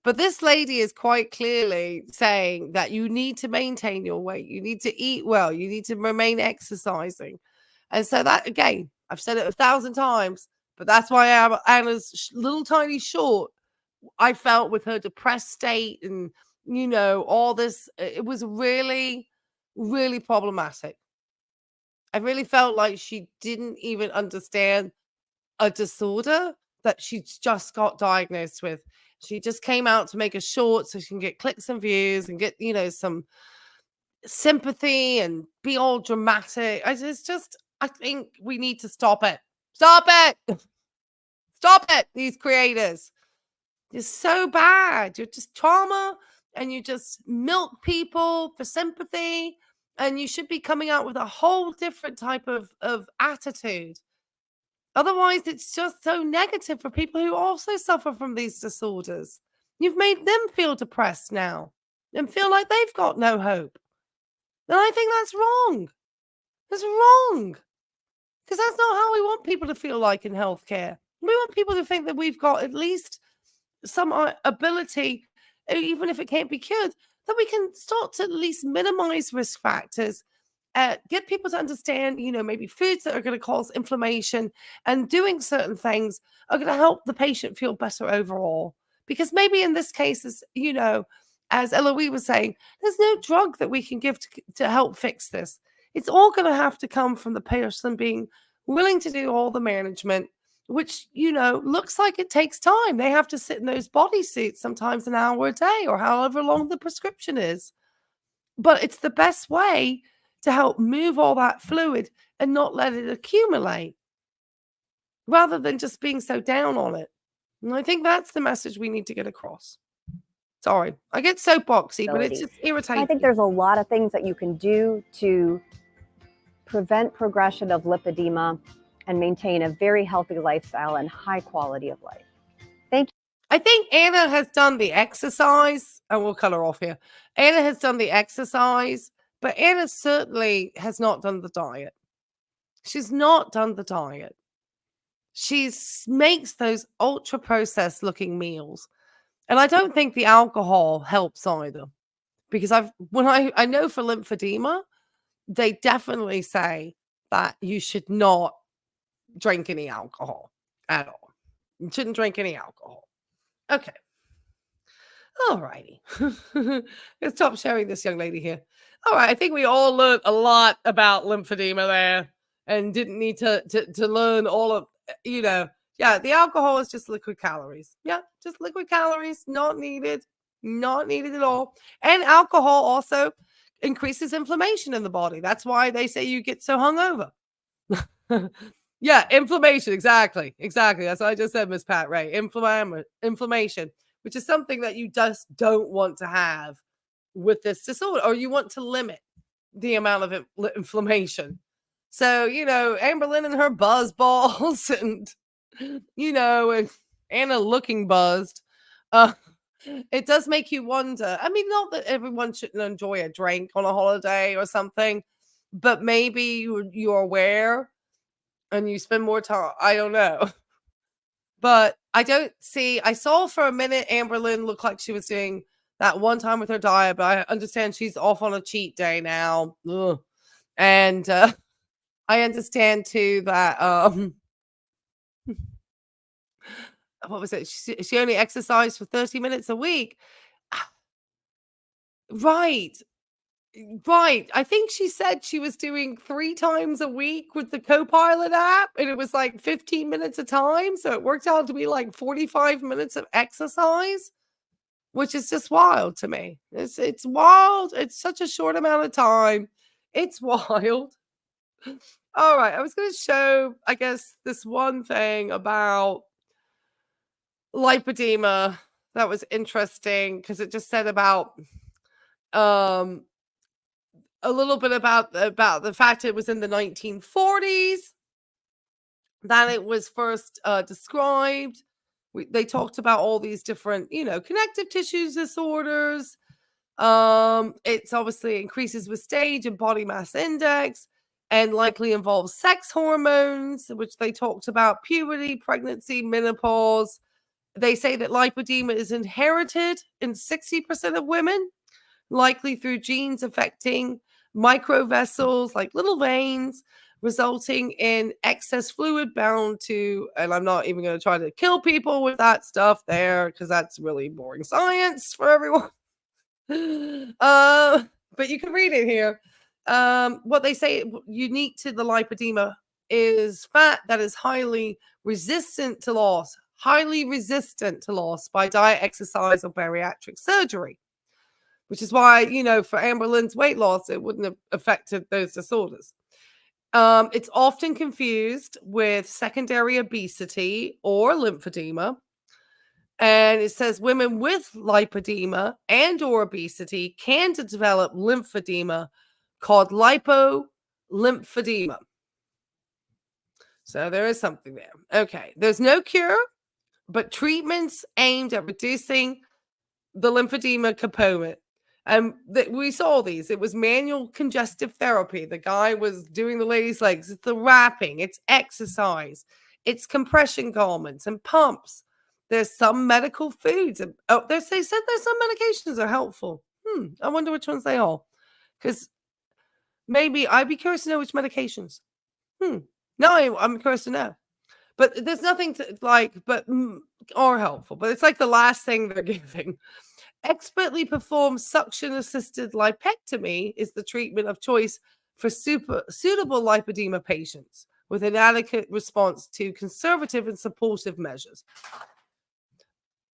But this lady is quite clearly saying that you need to maintain your weight. You need to eat well. You need to remain exercising. And so that, again, I've said it 1,000 times, but that's why Anna's little tiny short. I felt with her depressed state and, all this, it was really, really problematic. I really felt like she didn't even understand a disorder that she just got diagnosed with. She just came out to make a short so she can get clicks and views and get, some sympathy and be all dramatic. I think we need to stop it. Stop it. Stop it, these creators. You're so bad. You're just trauma, and you just milk people for sympathy. And you should be coming out with a whole different type of attitude. Otherwise, it's just so negative for people who also suffer from these disorders. You've made them feel depressed now and feel like they've got no hope. And I think that's wrong. That's wrong. Because that's not how we want people to feel like in healthcare. We want people to think that we've got at least some ability, even if it can't be cured, that we can start to at least minimize risk factors get people to understand, maybe foods that are going to cause inflammation and doing certain things are going to help the patient feel better overall. Because maybe in this case, as Eloise was saying, there's no drug that we can give to help fix this. It's all going to have to come from the person being willing to do all the management, which, looks like it takes time. They have to sit in those bodysuits sometimes an hour a day or however long the prescription is. But it's the best way to help move all that fluid and not let it accumulate rather than just being so down on it. And I think that's the message we need to get across. Sorry, I get soapboxy, but it's just irritating. I think there's a lot of things that you can do to prevent progression of lipedema and maintain a very healthy lifestyle and high quality of life. Thank you. I think Anna has done the exercise, and we'll cut her off here. Anna has done the exercise, but Anna certainly has not done the diet. She's not done the diet. She makes those ultra processed looking meals. And I don't think the alcohol helps either. Because I know for lymphedema, they definitely say that you should not drink any alcohol at all. You shouldn't drink any alcohol. Okay. All righty. Let's stop sharing this young lady here. All right. I think we all learned a lot about lymphedema there and didn't need to learn all of, yeah, the alcohol is just liquid calories. Yeah, just liquid calories, not needed at all. And alcohol also increases inflammation in the body. That's why they say you get so hungover. Yeah, inflammation. Exactly. That's what I just said, Miss Pat, right? Inflammation, which is something that you just don't want to have with this disorder, or you want to limit the amount of inflammation. So, Amberlynn and her buzz balls and, and Anna looking buzzed. It does make you wonder. I mean, not that everyone shouldn't enjoy a drink on a holiday or something, but maybe you're aware and you spend more time. I don't know. But I saw for a minute Amberlynn looked like she was doing that one time with her diet, but I understand she's off on a cheat day now. Ugh. And I understand too that what was it? She only exercised for 30 minutes a week. Right. I think she said she was doing 3 times a week with the Copilot app, and it was like 15 minutes a time. So it worked out to be like 45 minutes of exercise, which is just wild to me. It's wild. It's such a short amount of time. It's wild. All right. I was going to show, I guess, this one thing about lipedema that was interesting because it just said about a little bit about the fact it was in the 1940s that it was first described. They talked about all these different, connective tissues disorders. It's obviously increases with stage and body mass index and likely involves sex hormones, which they talked about, puberty, pregnancy, menopause. They say that lipedema is inherited in 60% of women, likely through genes affecting microvessels like little veins, resulting in excess fluid bound to, and I'm not even going to try to kill people with that stuff there because that's really boring science for everyone. But you can read it here. What they say unique to the lipedema is fat that is highly resistant to loss by diet, exercise, or bariatric surgery. Which is why, for Amberlynn's weight loss, it wouldn't have affected those disorders. It's often confused with secondary obesity or lymphedema. And it says women with lipedema and or obesity can develop lymphedema called lipolymphedema. So there is something there. Okay. There's no cure, but treatments aimed at reducing the lymphedema component. And we saw these. It was manual congestive therapy. The guy was doing the lady's legs. It's the wrapping. It's exercise. It's compression garments and pumps. There's some medical foods. They said there's some medications are helpful. I wonder which ones they are. Because maybe I'd be curious to know which medications. No, I'm curious to know. But there's nothing to are helpful. But it's like the last thing they're giving. Expertly performed suction-assisted lipectomy is the treatment of choice for suitable lipedema patients with an adequate response to conservative and supportive measures.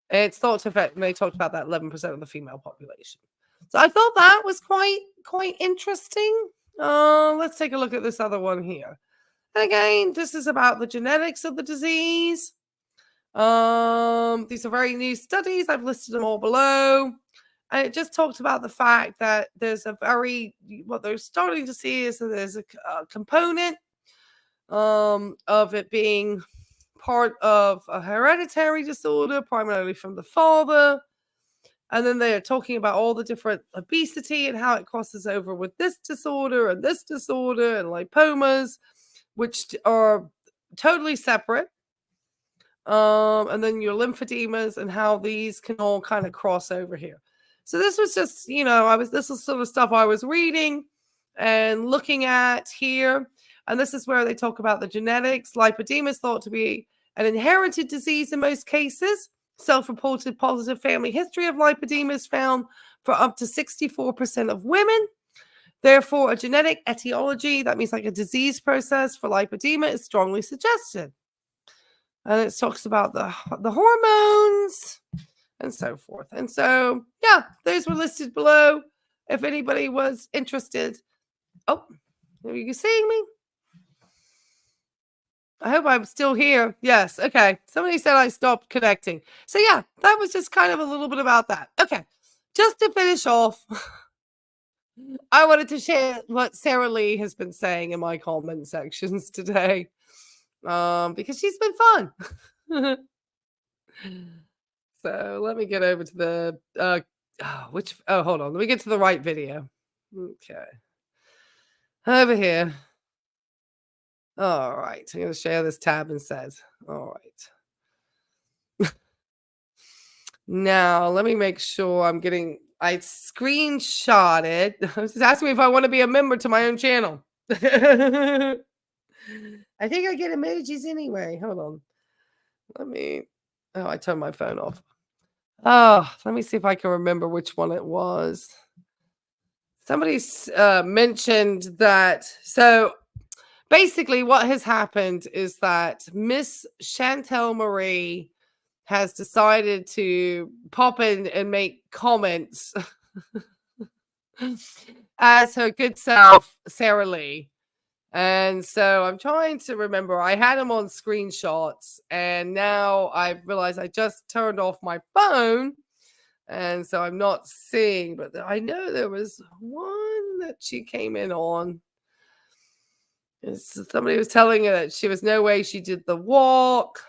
It's thought to affect, and they talked about that 11% of the female population. So I thought that was quite interesting. Let's take a look at this other one here. And again, this is about the genetics of the disease. These are very new studies. I've listed them all below. And it just talked about the fact that there's what they're starting to see is that there's a component of it being part of a hereditary disorder, primarily from the father. And then they're talking about all the different obesity and how it crosses over with this disorder and lipomas, which are totally separate. And then your lymphodemas and how these can all kind of cross over here. So this was just, this is sort of stuff I was reading and looking at here. And this is where they talk about the genetics. Lipedema is thought to be an inherited disease in most cases. Self-reported positive family history of lipedema is found for up to 64% of women. Therefore, a genetic etiology, that means like a disease process for lipedema, is strongly suggested. And it talks about the hormones and so forth. And so, yeah, those were listed below if anybody was interested. Oh, are you seeing me? I hope I'm still here. Yes. Okay. Somebody said I stopped connecting. So yeah, that was just kind of a little bit about that. Okay. Just to finish off, I wanted to share what Sarah Lee has been saying in my comment sections today. Because she's been fun. So let me get over to the hold on. Let me get to the right video. Okay. Over here. All right. I'm going to share this tab instead. All right. Now, let me make sure I screenshotted. I was just asking me if I want to be a member to my own channel. I think I get emojis anyway. Hold on. I turned my phone off. Oh, let me see if I can remember which one it was. Somebody mentioned that. So basically, what has happened is that Miss Chantel Marie has decided to pop in and make comments as her good self, Sarah Lee. And so I'm trying to remember. I had them on screenshots, and now I've realized I just turned off my phone, and so I'm not seeing. But I know there was one that she came in on. Somebody was telling her that she was no way she did the walk.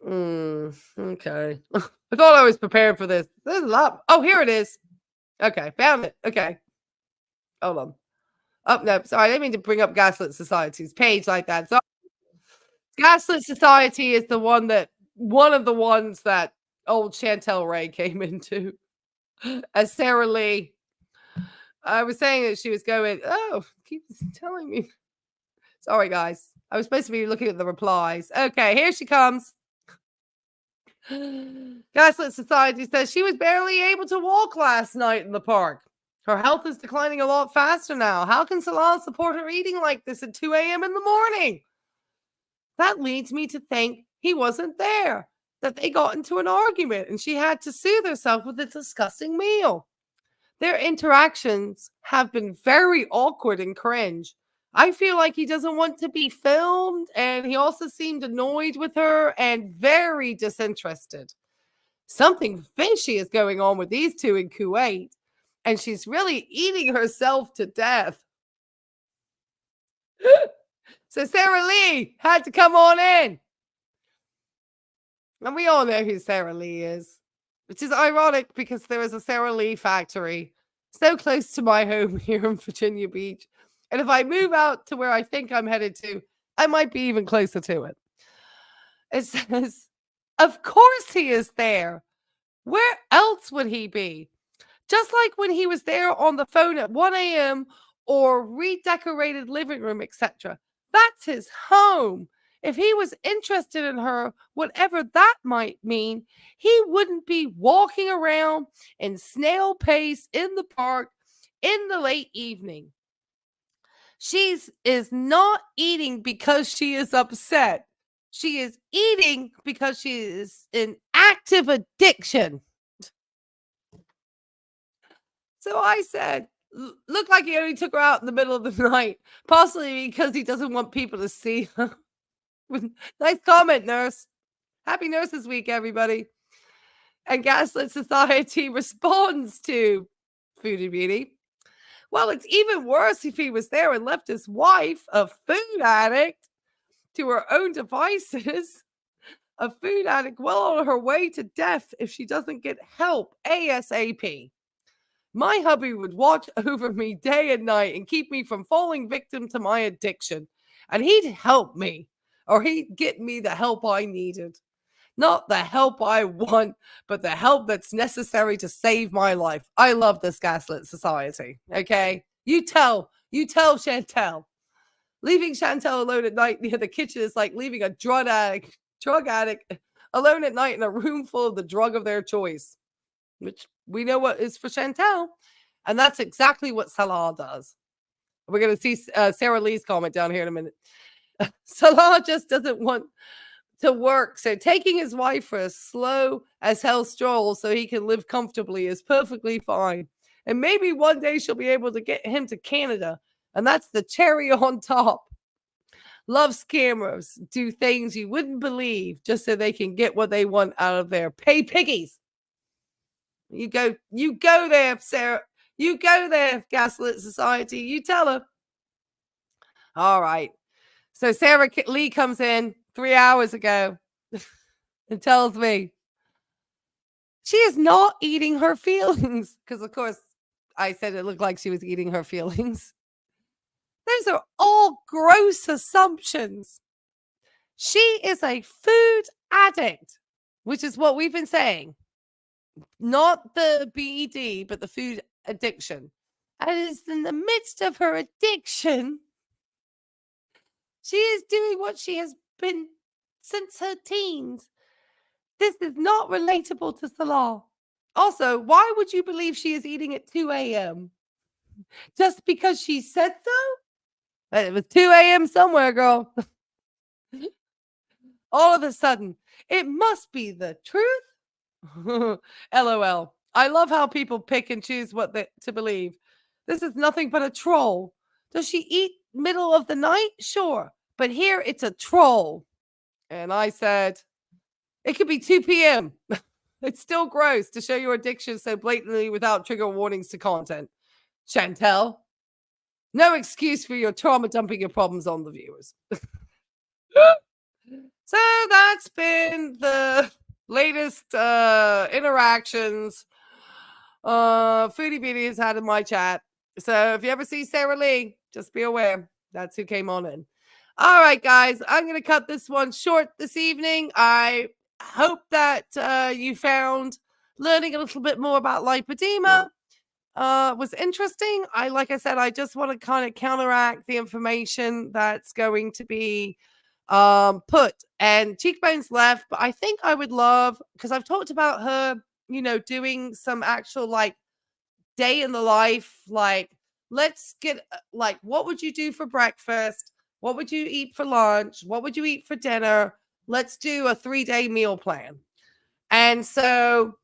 Okay. I thought I was prepared for this. There's a lot. Oh, here it is. Okay, found it. Okay. Hold on. Oh, no, sorry. I didn't mean to bring up Gaslit Society's page like that. So Gaslit Society is one of the ones that old Chantel Ray came into as Sarah Lee. I was saying that she was going, keeps telling me. Sorry, guys. I was supposed to be looking at the replies. Okay, here she comes. Gaslit Society says she was barely able to walk last night in the park. Her health is declining a lot faster now. How can Salon support her eating like this at 2 a.m. in the morning? That leads me to think he wasn't there, that they got into an argument and she had to soothe herself with a disgusting meal. Their interactions have been very awkward and cringe. I feel like he doesn't want to be filmed, and he also seemed annoyed with her and very disinterested. Something fishy is going on with these two in Kuwait, and she's really eating herself to death. So Sarah Lee had to come on in. And we all know who Sarah Lee is, which is ironic because there is a Sarah Lee factory so close to my home here in Virginia Beach. And if I move out to where I think I'm headed to, I might be even closer to it. It says, of course he is there. Where else would he be? Just like when he was there on the phone at 1 a.m. or redecorated living room, etc. That's his home. If he was interested in her, whatever that might mean, he wouldn't be walking around in snail pace in the park in the late evening. She is not eating because she is upset. She is eating because she is in active addiction. So I said, looked like he only took her out in the middle of the night, possibly because he doesn't want people to see her. Nice comment, nurse. Happy Nurses Week, everybody. And Gaslit Society responds to Foodie Beauty. Well, it's even worse if he was there and left his wife, a food addict, to her own devices. A food addict well on her way to death if she doesn't get help ASAP. My hubby would watch over me day and night and keep me from falling victim to my addiction. And he'd help me, or he'd get me the help I needed. Not the help I want, but the help that's necessary to save my life. I love this Gaslit Society, okay? You tell Chantel. Leaving Chantel alone at night near the kitchen is like leaving a drug addict alone at night in a room full of the drug of their choice, which we know what is for Chantel. And that's exactly what Salah does. We're going to see Sarah Lee's comment down here in a minute. Salah just doesn't want to work, so taking his wife for a slow as hell stroll so he can live comfortably is perfectly fine. And maybe one day she'll be able to get him to Canada, and that's the cherry on top. Love scammers do things you wouldn't believe just so they can get what they want out of their pay piggies. You go there, Sarah. You go there, Gaslit Society. You tell her. All right. So Sarah Lee comes in 3 hours ago and tells me she is not eating her feelings. Because, of course, I said it looked like she was eating her feelings. Those are all gross assumptions. She is a food addict, which is what we've been saying. Not the BED, but the food addiction. And it's in the midst of her addiction, she is doing what she has been since her teens. This is not relatable to Salah. Also, why would you believe she is eating at 2 a.m.? Just because she said so? It was 2 a.m. somewhere, girl. All of a sudden, it must be the truth. LOL. I love how people pick and choose what to believe. This is nothing but a troll. Does she eat middle of the night? Sure. But here it's a troll. And I said, it could be 2 p.m. It's still gross to show your addiction so blatantly without trigger warnings to content. Chantel, no excuse for your trauma dumping your problems on the viewers. So that's been the latest interactions Foodie Beauty has had in my chat. So if you ever see Sarah Lee, just be aware that's who came on in. All right, guys, I'm going to cut this one short this evening. I hope that you found learning a little bit more about lipedema was interesting. Like I said, I just want to kind of counteract the information that's going to be put. And Cheekbones left, but I think I would love, because I've talked about her, doing some actual like day in the life, like let's get like, what would you do for breakfast? What would you eat for lunch? What would you eat for dinner? Let's do a 3-day meal plan. And so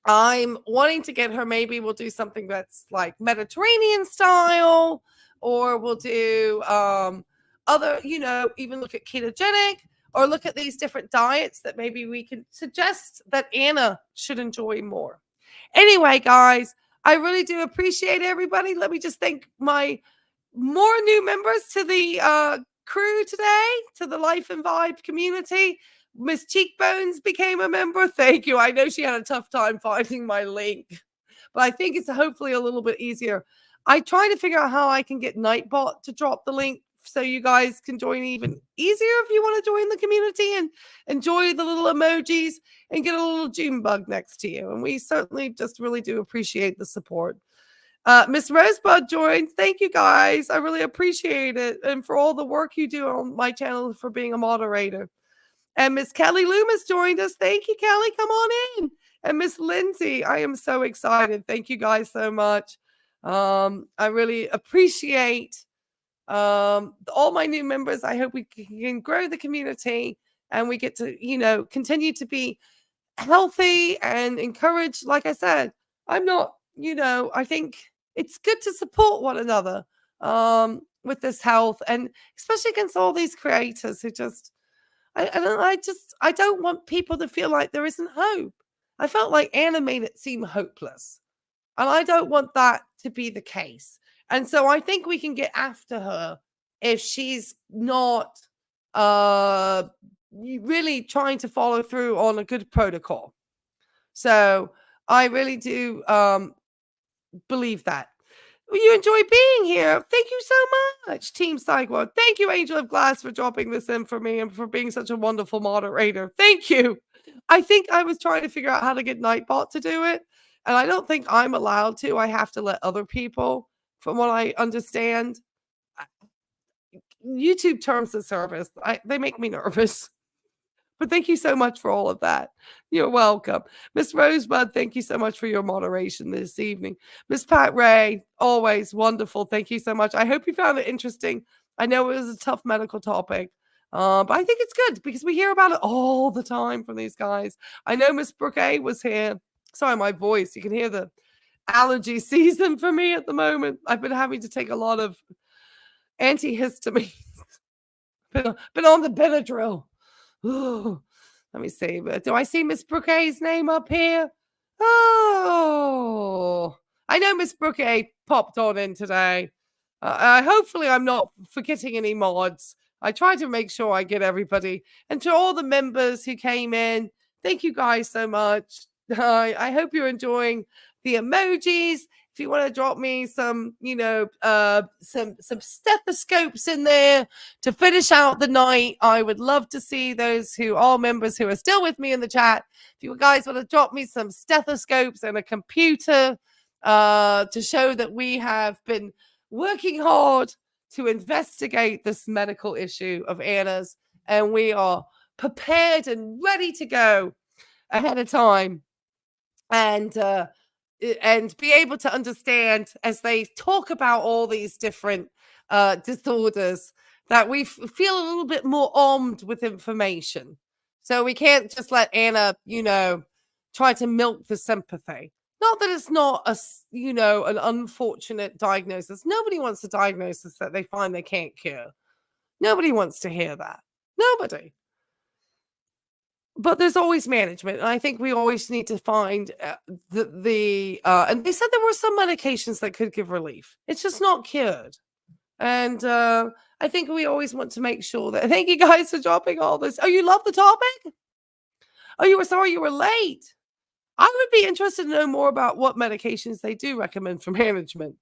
I'm wanting to get her, maybe we'll do something that's like Mediterranean style, or we'll do other, even look at ketogenic, or look at these different diets that maybe we can suggest that Anna should enjoy more. Anyway, guys, I really do appreciate everybody. Let me just thank my more new members to the crew today, to the Life and Vibe community. Miss Cheekbones became a member. Thank you. I know she had a tough time finding my link, but I think it's hopefully a little bit easier. I try to figure out how I can get Nightbot to drop the link so you guys can join even easier if you want to join the community and enjoy the little emojis and get a little June bug next to you. And we certainly just really do appreciate the support. Miss Rosebud joined. Thank you guys. I really appreciate it. And for all the work you do on my channel for being a moderator. And Miss Kelly Loomis joined us. Thank you, Kelly. Come on in. And Miss Lindsay, I am so excited. Thank you guys so much. I really appreciate all my new members. I hope we can grow the community and we get to, continue to be healthy and encourage. Like I said, I'm not, I think it's good to support one another with this health, and especially against all these creators who just, I don't want people to feel like there isn't hope. I felt like Anna made it seem hopeless, and I don't want that to be the case. And so I think we can get after her if she's not really trying to follow through on a good protocol. So I really do believe that. You enjoy being here. Thank you so much, Team Psycho. Thank you, Angel of Glass, for dropping this in for me and for being such a wonderful moderator. Thank you. I think I was trying to figure out how to get Nightbot to do it, and I don't think I'm allowed to. I have to let other people, from what I understand. YouTube terms of service, they make me nervous. But thank you so much for all of that. You're welcome. Miss Rosebud, thank you so much for your moderation this evening. Miss Pat Ray, always wonderful. Thank you so much. I hope you found it interesting. I know it was a tough medical topic, but I think it's good because we hear about it all the time from these guys. I know Miss Brooke A was here. Sorry, my voice. You can hear the allergy season for me at the moment. I've been having to take a lot of antihistamines. been on the Benadryl. Ooh, let me see. Do I see Miss Brooke A's name up here? Oh, I know Miss Brooke A popped on in today. Hopefully I'm not forgetting any mods. I try to make sure I get everybody. And to all the members who came in, thank you guys so much. I hope you're enjoying the emojis. If you want to drop me some, some stethoscopes in there to finish out the night, I would love to see those all members who are still with me in the chat. If you guys want to drop me some stethoscopes and a computer to show that we have been working hard to investigate this medical issue of Anna's, and we are prepared and ready to go ahead of time. And be able to understand as they talk about all these different disorders that we feel a little bit more armed with information. So we can't just let Anna, try to milk the sympathy. Not that it's not an unfortunate diagnosis. Nobody wants a diagnosis that they find they can't cure. Nobody wants to hear that. Nobody. But there's always management, and I think we always need to find and they said there were some medications that could give relief. It's just not cured. And I think we always want to make sure that, thank you guys for dropping all this. Oh, you love the topic? Oh, you were sorry you were late. I would be interested to know more about what medications they do recommend for management.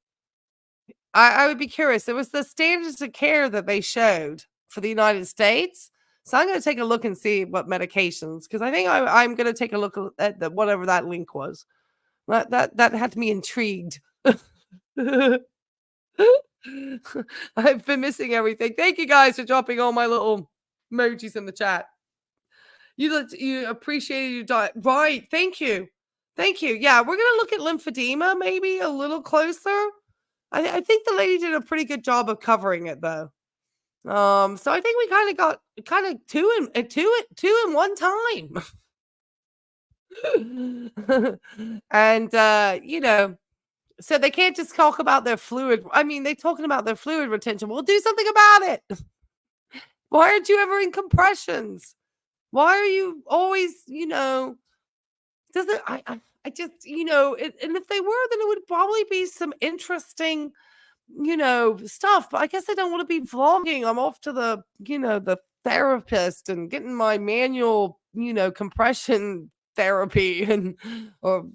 I would be curious. It was the standards of care that they showed for the United States. So I'm going to take a look and see what medications, because I think I'm going to take a look at whatever that link was. That had me intrigued. I've been missing everything. Thank you guys for dropping all my little emojis in the chat. You appreciated your diet. Right. Thank you. Thank you. Yeah, we're going to look at lymphedema maybe a little closer. I think the lady did a pretty good job of covering it, though. So I think we got two in one time. And so they can't just talk about their fluid. I mean, they're talking about their fluid retention. Well, do something about it. Why aren't you ever in compressions? Why are you always, doesn't I just, and if they were, then it would probably be some interesting stuff, but I guess I don't want to be vlogging. I'm off to the therapist and getting my manual, compression therapy and, or,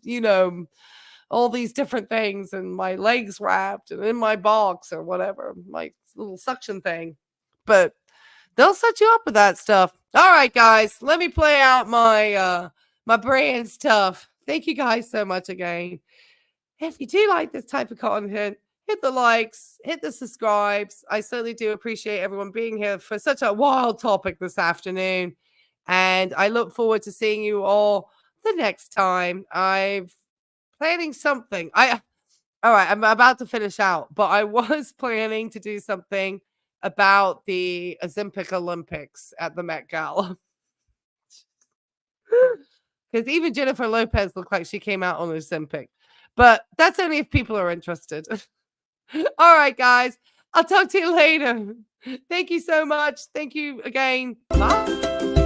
all these different things and my legs wrapped and in my box or whatever, my little suction thing. But they'll set you up with that stuff. All right, guys, let me play out my my brand stuff. Thank you guys so much again. If you do like this type of content, hit the likes, hit the subscribes. I certainly do appreciate everyone being here for such a wild topic this afternoon. And I look forward to seeing you all the next time. I'm planning something. All right, I'm about to finish out, but I was planning to do something about the Ozempic Olympics at the Met Gala. Because even Jennifer Lopez looked like she came out on Ozempic. But that's only if people are interested. All right, guys. I'll talk to you later. Thank you so much. Thank you again. Bye.